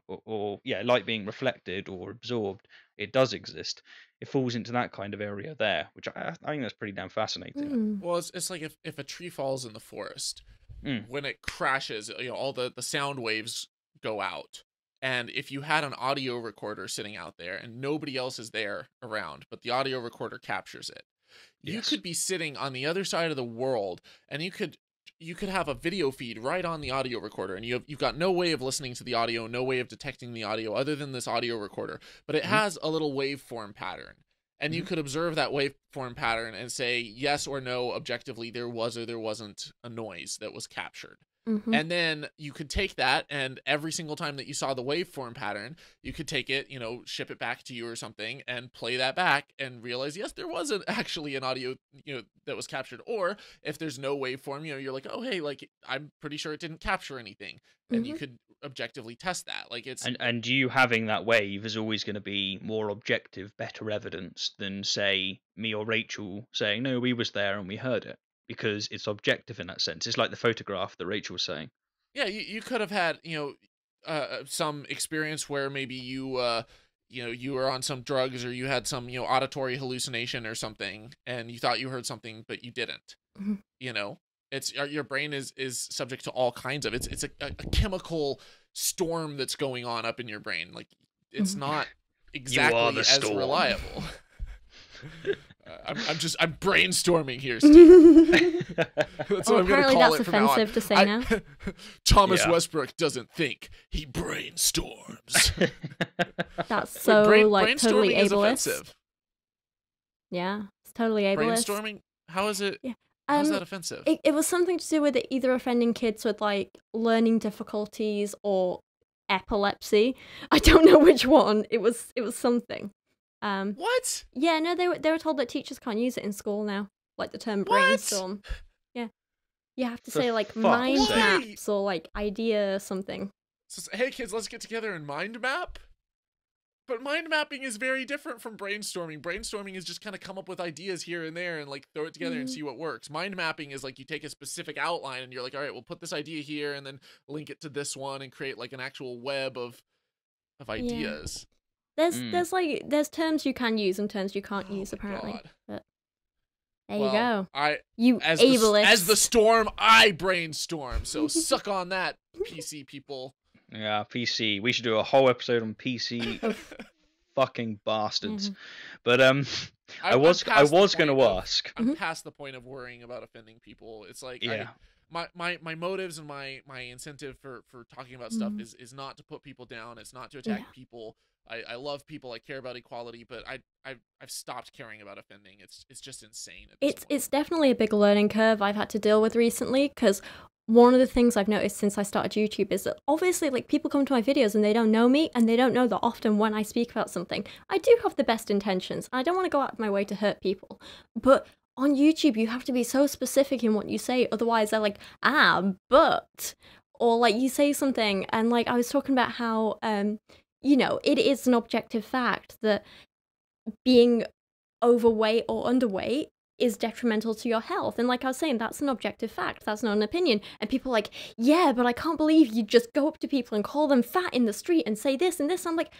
light being reflected or absorbed, it does exist. It falls into that kind of area there, which I think that's pretty damn fascinating.
Well, it's like if a tree falls in the forest, when it crashes, all the sound waves go out. And if you had an audio recorder sitting out there and nobody else is there around, but the audio recorder captures it, you could be sitting on the other side of the world, and you could have a video feed right on the audio recorder, and you've got no way of listening to the audio, no way of detecting the audio other than this audio recorder, but it has a little waveform pattern. And you could observe that waveform pattern and say yes or no objectively there was or there wasn't a noise that was captured. And then you could take that, and every single time that you saw the waveform pattern, you could take it, ship it back to you or something, and play that back and realize, yes, there was actually an audio, that was captured. Or if there's no waveform, you're like, oh, hey, like, I'm pretty sure it didn't capture anything. And you could objectively test that. Like it's
and you having that wave is always going to be more objective, better evidence than, say, me or Rachel saying, no, we was there and we heard it. Because it's objective in that sense. It's like the photograph that Rachel was saying.
Yeah, you could have had, some experience where maybe you were on some drugs, or you had some, auditory hallucination or something, and you thought you heard something, but you didn't. It's your brain is subject to all kinds of it's a chemical storm that's going on up in your brain. Like it's not exactly as reliable. I'm brainstorming here, Steve. That's what I'm going to call it from now on.
Apparently that's offensive to say now.
Thomas Westbrook doesn't think, he brainstorms.
That's so totally
brainstorming is
ableist.
offensive.
Yeah, it's totally ableist.
Brainstorming? How is it?
Yeah.
How's that offensive?
It was something to do with it either offending kids with like learning difficulties or epilepsy. I don't know which one. It was something.
What?
Yeah, no, they were told that teachers can't use it in school now, like the term brainstorm. Yeah, you have to say like mind maps or like idea something.
So, hey kids, let's get together and mind map. But mind mapping is very different from brainstorming. Brainstorming is just kind of come up with ideas here and there and like throw it together and see what works. Mind mapping is like you take a specific outline and you're like, all right, we'll put this idea here and then link it to this one and create like an actual web of ideas.
There's terms you can use and terms you can't use apparently.
God.
But there you go.
As the storm, I brainstorm. So suck on that, PC people.
Yeah, PC. We should do a whole episode on PC. Fucking bastards. But I was going to ask.
I'm past the point of worrying about offending people. It's like my motives and my incentive for talking about stuff is not to put people down. It's not to attack people. I love people. I care about equality, but I've stopped caring about offending. It's just insane.
It's definitely a big learning curve I've had to deal with recently, because one of the things I've noticed since I started YouTube is that obviously like people come to my videos and they don't know me, and they don't know that often when I speak about something, I do have the best intentions. I don't want to go out of my way to hurt people, but on YouTube you have to be so specific in what you say, otherwise they're like, but, or like you say something and like I was talking about how it is an objective fact that being overweight or underweight is detrimental to your health. And like I was saying, that's an objective fact. That's not an opinion. And people are like, yeah, but I can't believe you just go up to people and call them fat in the street and say this and this. I'm like,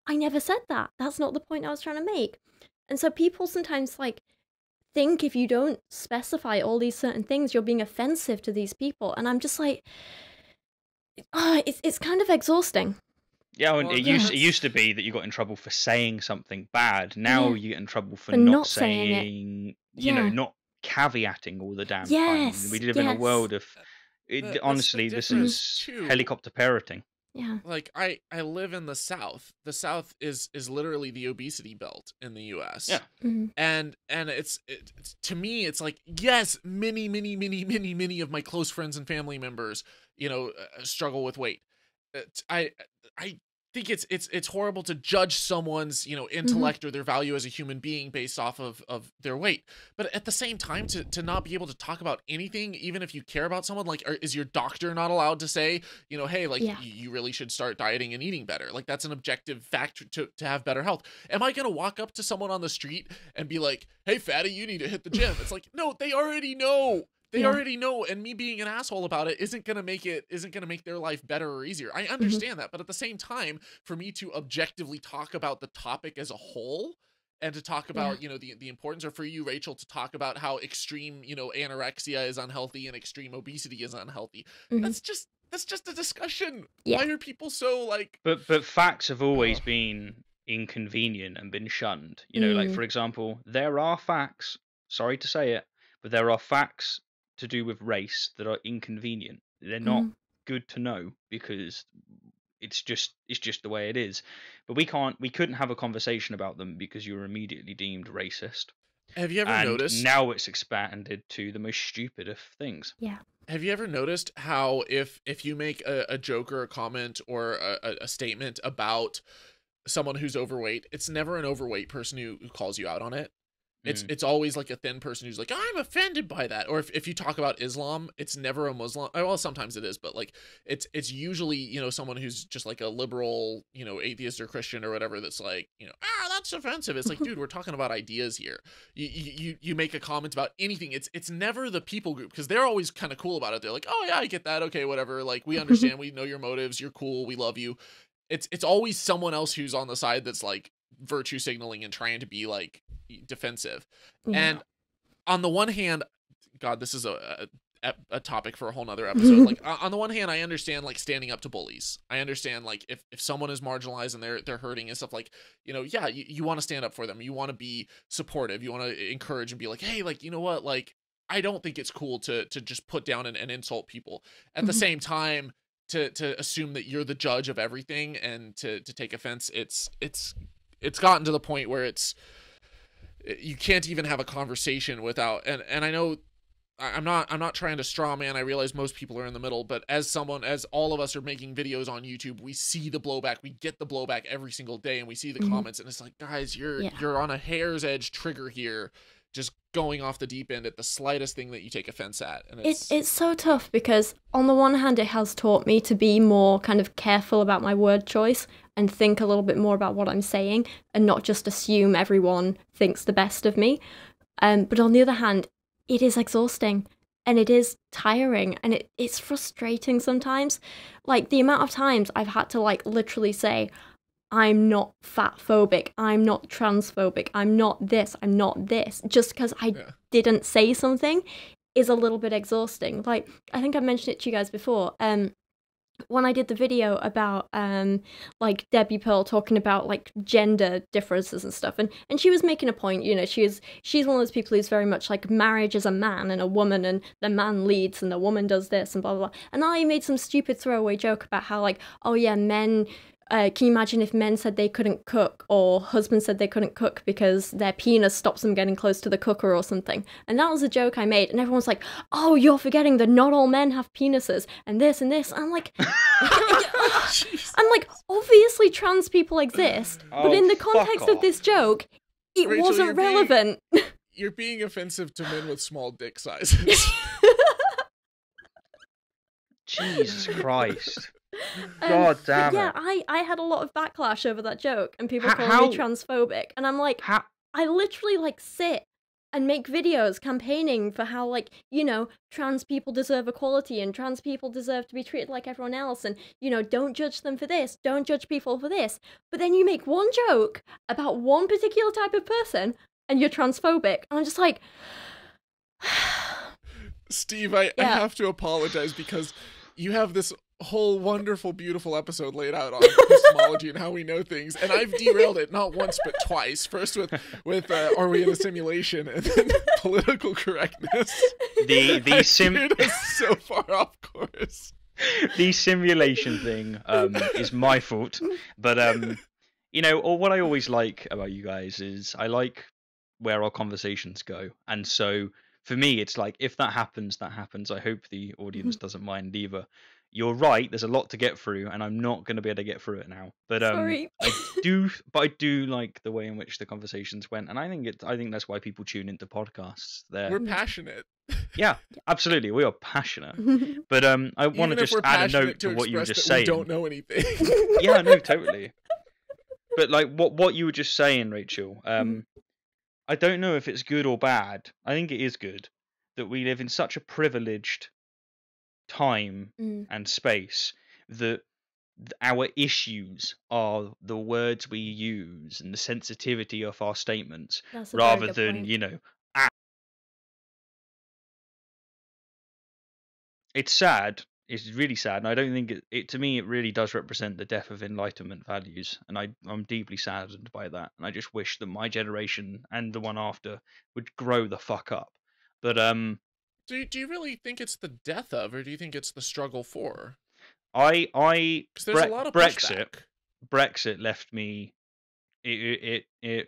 I never said that. That's not the point I was trying to make. And so people sometimes like think if you don't specify all these certain things, you're being offensive to these people. And I'm just like, it's kind of exhausting.
Yeah, and
Well,
it used to be that you got in trouble for saying something bad. Now
Yeah.
you get in trouble for
For
not
not saying it.
saying,
Yeah.
not caveating all the damn time.
Yes,
We live in a
yes.
world of,
That's the
honestly, this
difference,
is
too.
helicopter parenting.
Yeah.
Like I live in the South. The South is literally the obesity belt in the U.S.
Yeah.
Mhm.
And it's to me it's like, yes, many of my close friends and family members, struggle with weight. I think it's horrible to judge someone's intellect or their value as a human being based off of their weight. But at the same time, to not be able to talk about anything, even if you care about someone, like, is your doctor not allowed to say, hey, like,
Yeah.
you really should start dieting and eating better? Like, that's an objective fact to have better health. Am I gonna walk up to someone on the street and be like, hey, fatty, you need to hit the gym? It's like, no, they already know. They
Yeah.
already know, and me being an asshole about it isn't gonna make their life better or easier. I understand that, but at the same time, for me to objectively talk about the topic as a whole, and to talk about the importance, or for you, Rachel, to talk about how extreme anorexia is unhealthy and extreme obesity is unhealthy, that's just a discussion.
Yeah.
Why are people so like?
But facts have always been inconvenient and been shunned. Like, for example, there are facts, sorry to say it, but there are facts to do with race that are inconvenient. They're not good to know because it's just the way it is. But we couldn't have a conversation about them because you were immediately deemed racist.
Have you ever noticed?
Now it's expanded to the most stupid of things.
Yeah.
Have you ever noticed how if you make a joke or a comment or a statement about someone who's overweight, it's never an overweight person who calls you out on it. It's always like a thin person who's like, I'm offended by that. Or if you talk about Islam, it's never a Muslim. Well, sometimes it is, but like it's usually, someone who's just like a liberal, atheist or Christian or whatever that's like, that's offensive. It's like, dude, we're talking about ideas here. You make a comment about anything. It's never the people group, because they're always kind of cool about it. They're like, oh yeah, I get that. Okay, whatever. Like, we understand. We know your motives. You're cool. We love you. It's always someone else who's on the side that's like virtue signaling and trying to be like defensive. And on the one hand, God, this is a topic for a whole nother episode. Like, on the one hand, I understand like standing up to bullies. I understand like if someone is marginalized and they're hurting and stuff, like, yeah, you want to stand up for them. You want to be supportive. You want to encourage and be like, hey, like, you know what? Like, I don't think it's cool to just put down and insult people. At the same time, to assume that you're the judge of everything and to take offense, it's gotten to the point where you can't even have a conversation without, and I know I'm not trying to straw man. I realize most people are in the middle, but as all of us are making videos on YouTube, we see the blowback. We get the blowback every single day, and we see the comments, and it's like, guys, you're on a hair's edge trigger here, just going off the deep end at the slightest thing that you take offense at. And
it's so tough, because on the one hand, it has taught me to be more kind of careful about my word choice and think a little bit more about what I'm saying and not just assume everyone thinks the best of me. But on the other hand, it is exhausting and it is tiring and it's frustrating sometimes. Like, the amount of times I've had to like literally say, I'm not fat phobic, I'm not transphobic, I'm not this, just because I didn't say something is a little bit exhausting. Like, I think I mentioned it to you guys before. When I did the video about like Debbie Pearl talking about like gender differences and stuff, and she was making a point, she's one of those people who's very much like marriage is a man and a woman, and the man leads and the woman does this and blah blah blah. And I made some stupid throwaway joke about how like, oh yeah, men, can you imagine if men said they couldn't cook, or husbands said they couldn't cook because their penis stops them getting close to the cooker or something? And that was a joke I made, and everyone's like, oh, you're forgetting that not all men have penises, and this and this. I'm like, obviously trans people exist, but in the context of this joke, it
Rachel,
wasn't relevant.
You're being offensive to men with small dick sizes.
Jesus Christ. God damn it.
Yeah, I had a lot of backlash over that joke, and people call me transphobic, and I'm like, I literally like sit and make videos campaigning for how, like, trans people deserve equality and trans people deserve to be treated like everyone else, and don't judge them for this, don't judge people for this. But then you make one joke about one particular type of person and you're transphobic, and I'm just like,
Steve, I have to apologize, because you have this whole wonderful, beautiful episode laid out on epistemology and how we know things, and I've derailed it not once but twice. First with are we in a simulation, and then political correctness.
The
steered us so far off course.
The simulation thing is my fault, but or what I always like about you guys is I like where our conversations go, and so for me it's like if that happens, that happens. I hope the audience doesn't mind either. You're right, there's a lot to get through, and I'm not going to be able to get through it now. But
Sorry.
I do like the way in which the conversations went, and I think that's why people tune into podcasts.
We're passionate.
Yeah, absolutely, we are passionate. But I want to just add a note to what you were just saying.
We don't know anything.
Yeah, no, totally. But like what you were just saying, Rachel, I don't know if it's good or bad. I think it is good that we live in such a privileged time and space that our issues are the words we use and the sensitivity of our statements, rather than point. It's sad. It's really sad, and I don't think it to me it really does represent the death of Enlightenment values, and I'm deeply saddened by that, and I just wish that my generation and the one after would grow the fuck up. But
Do you really think it's the death of, or do you think it's the struggle for?
Because
there's a lot of pushback.
Brexit left me. If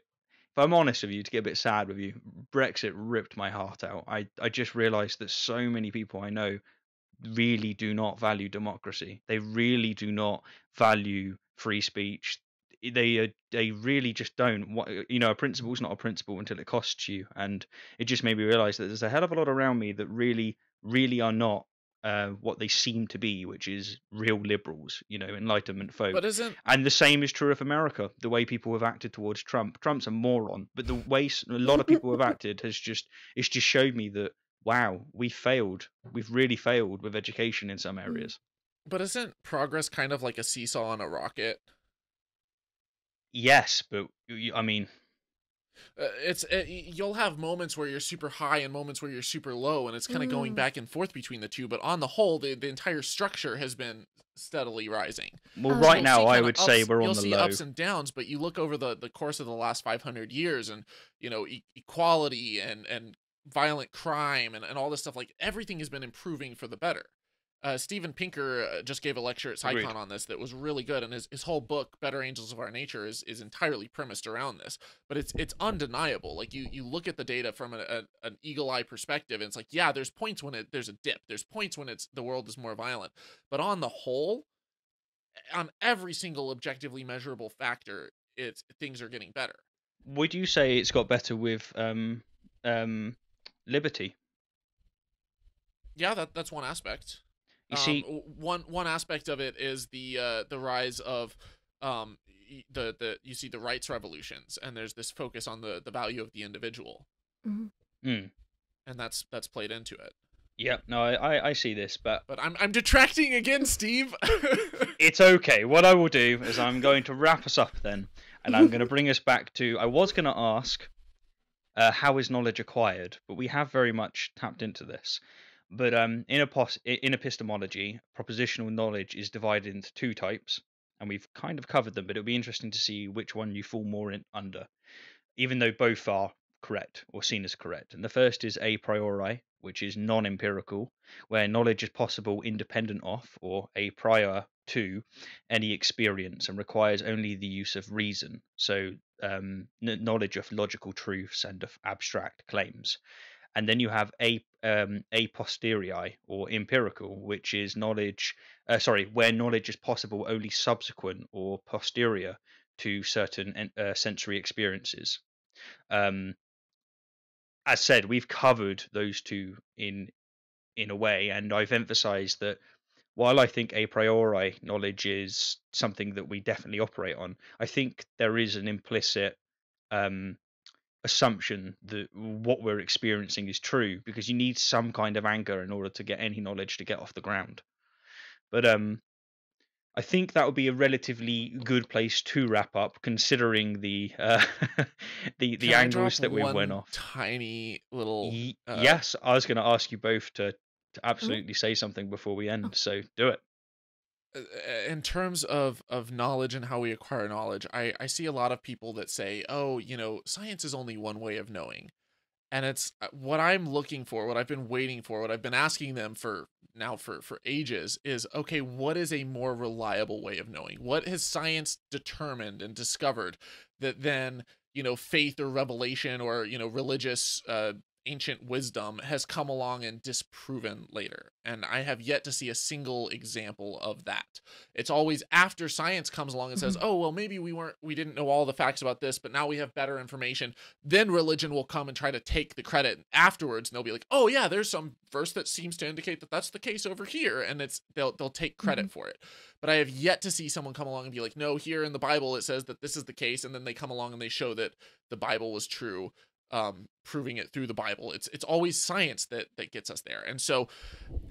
I'm honest with you, to get a bit sad with you, Brexit ripped my heart out. I just realised that so many people I know really do not value democracy. They really do not value free speech. They really just don't. A principle is not a principle until it costs you, and it just made me realise that there's a hell of a lot around me that really are not what they seem to be, which is real liberals, Enlightenment folk.
But
and the same is true of America. The way people have acted towards Trump. Trump's a moron, but the way a lot of people have acted it's just showed me that wow, we failed. We've really failed with education in some areas.
But isn't progress kind of like a seesaw on a rocket?
Yes, but I mean,
you'll have moments where you're super high and moments where you're super low, and it's kind of going back and forth between the two. But on the whole, the entire structure has been steadily rising.
Well, right now, I would say we're on the low.
You'll see ups and downs, but you look over the course of the last 500 years, and equality and violent crime and all this stuff, like everything has been improving for the better. Steven Pinker just gave a lecture at SciCon on this that was really good, and his whole book, Better Angels of Our Nature, is entirely premised around this. But it's undeniable. Like you look at the data from an eagle eye perspective, and it's like, yeah, there's points when there's a dip. There's points when the world is more violent. But on the whole, on every single objectively measurable factor, things are getting better.
Would you say it's got better with liberty?
Yeah, that's one aspect.
You see,
one aspect of it is the rise of you see the rights revolutions, and there's this focus on the value of the individual, and that's played into it.
Yeah, no, I see this, but
I'm detracting again, Steve.
It's okay. What I will do is I'm going to wrap us up then, and I'm going to bring us back to. I was going to ask, how is knowledge acquired? But we have very much tapped into this. But in epistemology, propositional knowledge is divided into two types, and we've kind of covered them, but it'll be interesting to see which one you fall more under, even though both are correct or seen as correct. And the first is a priori, which is non-empirical, where knowledge is possible independent of or a prior to any experience and requires only the use of reason, so knowledge of logical truths and of abstract claims. And then you have a posteriori or empirical, which is knowledge. Where knowledge is possible only subsequent or posterior to certain sensory experiences. As said, we've covered those two in a way, and I've emphasised that while I think a priori knowledge is something that we definitely operate on, I think there is an implicit assumption that what we're experiencing is true, because you need some kind of anchor in order to get any knowledge to get off the ground. But I think that would be a relatively good place to wrap up, considering the angles that we went off.
Tiny little.
Yes, I was going to ask you both to absolutely say something before we end. So do it.
in terms of knowledge and how we acquire knowledge, I see a lot of people that say, oh, science is only one way of knowing. And it's what I'm looking for, what I've been waiting for, what I've been asking them for ages is, okay, what is a more reliable way of knowing? What has science determined and discovered that then, faith or revelation or, religious ancient wisdom has come along and disproven later? And I have yet to see a single example of that. It's always after science comes along and says, oh, well, maybe we didn't know all the facts about this, but now we have better information. Then religion will come and try to take the credit afterwards. And they'll be like, oh yeah, there's some verse that seems to indicate that that's the case over here. And they'll take credit for it. But I have yet to see someone come along and be like, no, here in the Bible, it says that this is the case. And then they come along and they show that the Bible was true. Proving it through the Bible. It's always science that gets us there. And so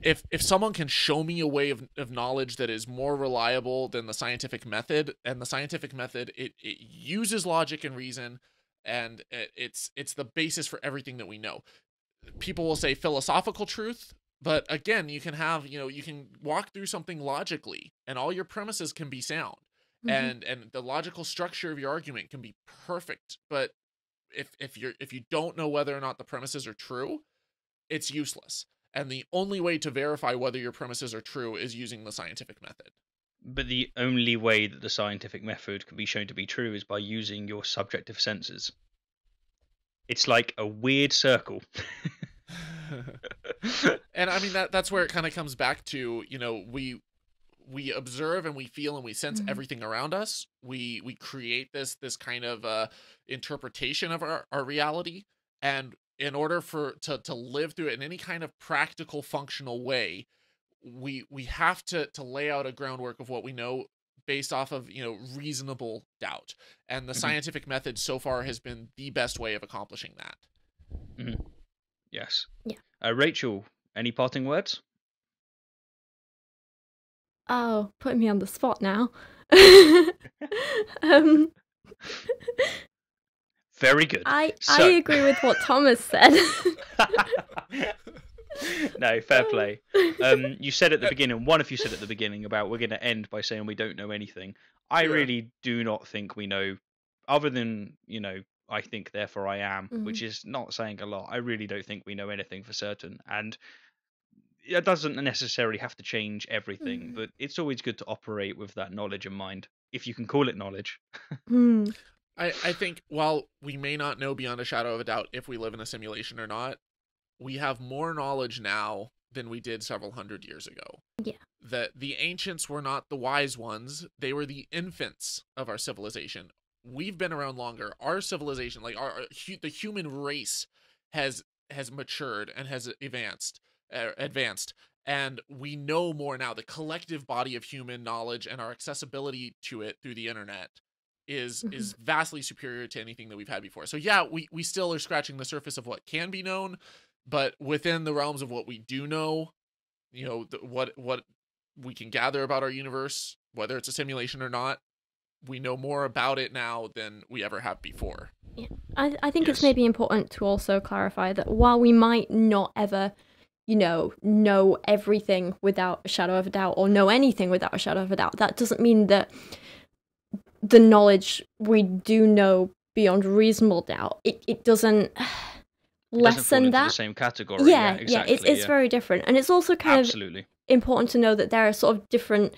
if someone can show me a way of knowledge that is more reliable than the scientific method, and the scientific method, it uses logic and reason, and it's the basis for everything that we know. People will say philosophical truth, but again, you can have, you can walk through something logically and all your premises can be sound. And the logical structure of your argument can be perfect, but if you don't know whether or not the premises are true, it's useless. And the only way to verify whether your premises are true is using the scientific method.
But the only way that the scientific method can be shown to be true is by using your subjective senses. It's like a weird circle.
And I mean, that's where it kind of comes back to, we observe and we feel and we sense everything around us. We create this kind of interpretation of our reality. And in order to live through it in any kind of practical, functional way, we have to lay out a groundwork of what we know based off of, reasonable doubt. And the scientific method so far has been the best way of accomplishing that.
Yes.
Yeah.
Rachel, any parting words?
Oh, putting me on the spot now.
Very good.
I agree with what Thomas said.
No, fair play. You said at the beginning, one of you said at the beginning about we're going to end by saying we don't know anything. I really do not think we know, other than, I think, therefore I am, which is not saying a lot. I really don't think we know anything for certain. And it doesn't necessarily have to change everything, but it's always good to operate with that knowledge in mind, if you can call it knowledge.
I think while we may not know beyond a shadow of a doubt if we live in a simulation or not, we have more knowledge now than we did several hundred years ago.
Yeah.
That the ancients were not the wise ones. They were the infants of our civilization. We've been around longer. Our civilization, like the human race has matured and has advanced, and we know more now. The collective body of human knowledge and our accessibility to it through the internet is vastly superior to anything that we've had before. So yeah, we still are scratching the surface of what can be known, but within the realms of what we do know, what we can gather about our universe, whether it's a simulation or not, we know more about it now than we ever have before.
Yeah. I think it's maybe important to also clarify that while we might not ever know everything without a shadow of a doubt, or know anything without a shadow of a doubt, that doesn't mean that the knowledge we do know beyond reasonable doubt, it doesn't lessen that.
The same category.
Yeah,
exactly.
It's very different. And it's also kind of important to know that there are sort of different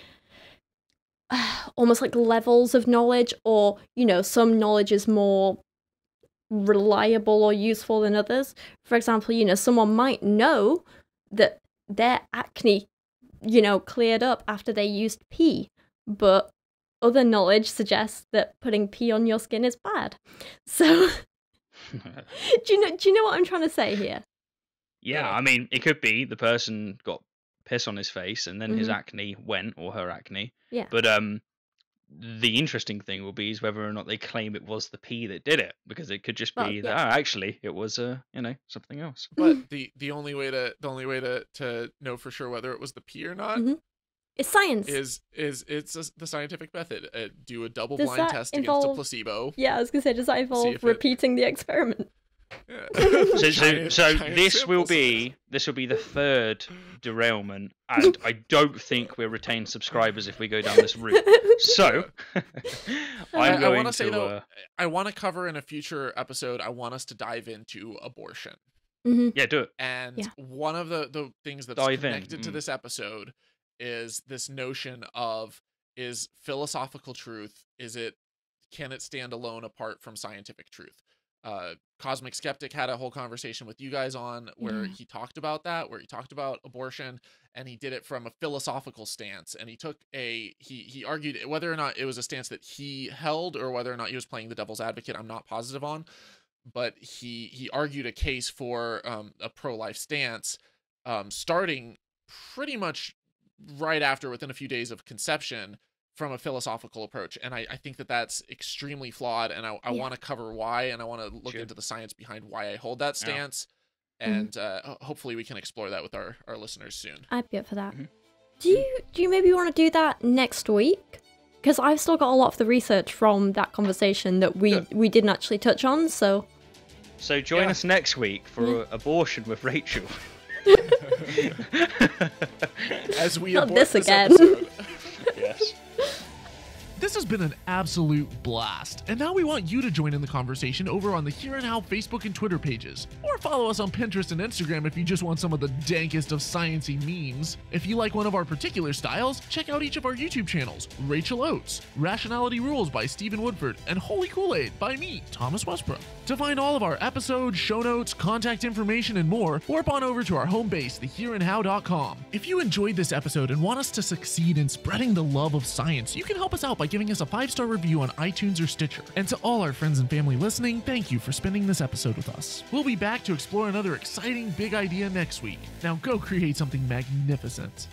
almost like levels of knowledge, or some knowledge is more reliable or useful than others. For example, someone might know that their acne, cleared up after they used pee, but other knowledge suggests that putting pee on your skin is bad. So do you know what I'm trying to say here?
Yeah, I mean, it could be the person got piss on his face and then his acne went, or her acne.
Yeah.
But the interesting thing will be is whether or not they claim it was the pee that did it, because it could just be that actually it was something else.
But the only way to know for sure whether it was the pee or not
is science.
Is the scientific method. Do a double-blind test against a placebo.
Yeah, I was gonna say, does that involve repeating the experiment?
Yeah. So this will be This will be the third derailment, and I don't think we'll retain subscribers if we go down this route. So,
I want to say, though, I want to cover in a future episode, I want us to dive into abortion.
Mm-hmm.
Yeah, do it.
And one of the things that's connected to this episode is this notion of, is philosophical truth, can it stand alone apart from scientific truth? Cosmic Skeptic had a whole conversation with you guys on where he talked about that, where he talked about abortion, and he did it from a philosophical stance. And he took he argued whether or not it was a stance that he held or whether or not he was playing the devil's advocate. I'm not positive on, but he argued a case for a pro-life stance, starting pretty much right after, within a few days of conception, from a philosophical approach. And I think that that's extremely flawed, and I want to cover why, and I want to look into the science behind why I hold that stance. And hopefully we can explore that with our listeners soon.
I'd be up for that. Do you maybe want to do that next week? Because I've still got a lot of the research from that conversation that we didn't actually touch on. So
join us next week for abortion with Rachel.
As we
not
abort
this again.
Yes.
This has been an absolute blast, and now we want you to join in the conversation over on the Here and How Facebook and Twitter pages, or follow us on Pinterest and Instagram if you just want some of the dankest of science-y memes. If you like one of our particular styles, check out each of our YouTube channels: Rachel Oates, Rationality Rules by Stephen Woodford, and Holy Kool-Aid by me, Thomas Westbrook. To find all of our episodes, show notes, contact information, and more, warp on over to our home base, thehereandhow.com. If you enjoyed this episode and want us to succeed in spreading the love of science, you can help us out by giving us a 5-star review on iTunes or Stitcher. And to all our friends and family listening, thank you for spending this episode with us. We'll be back to explore another exciting big idea next week. Now go create something magnificent.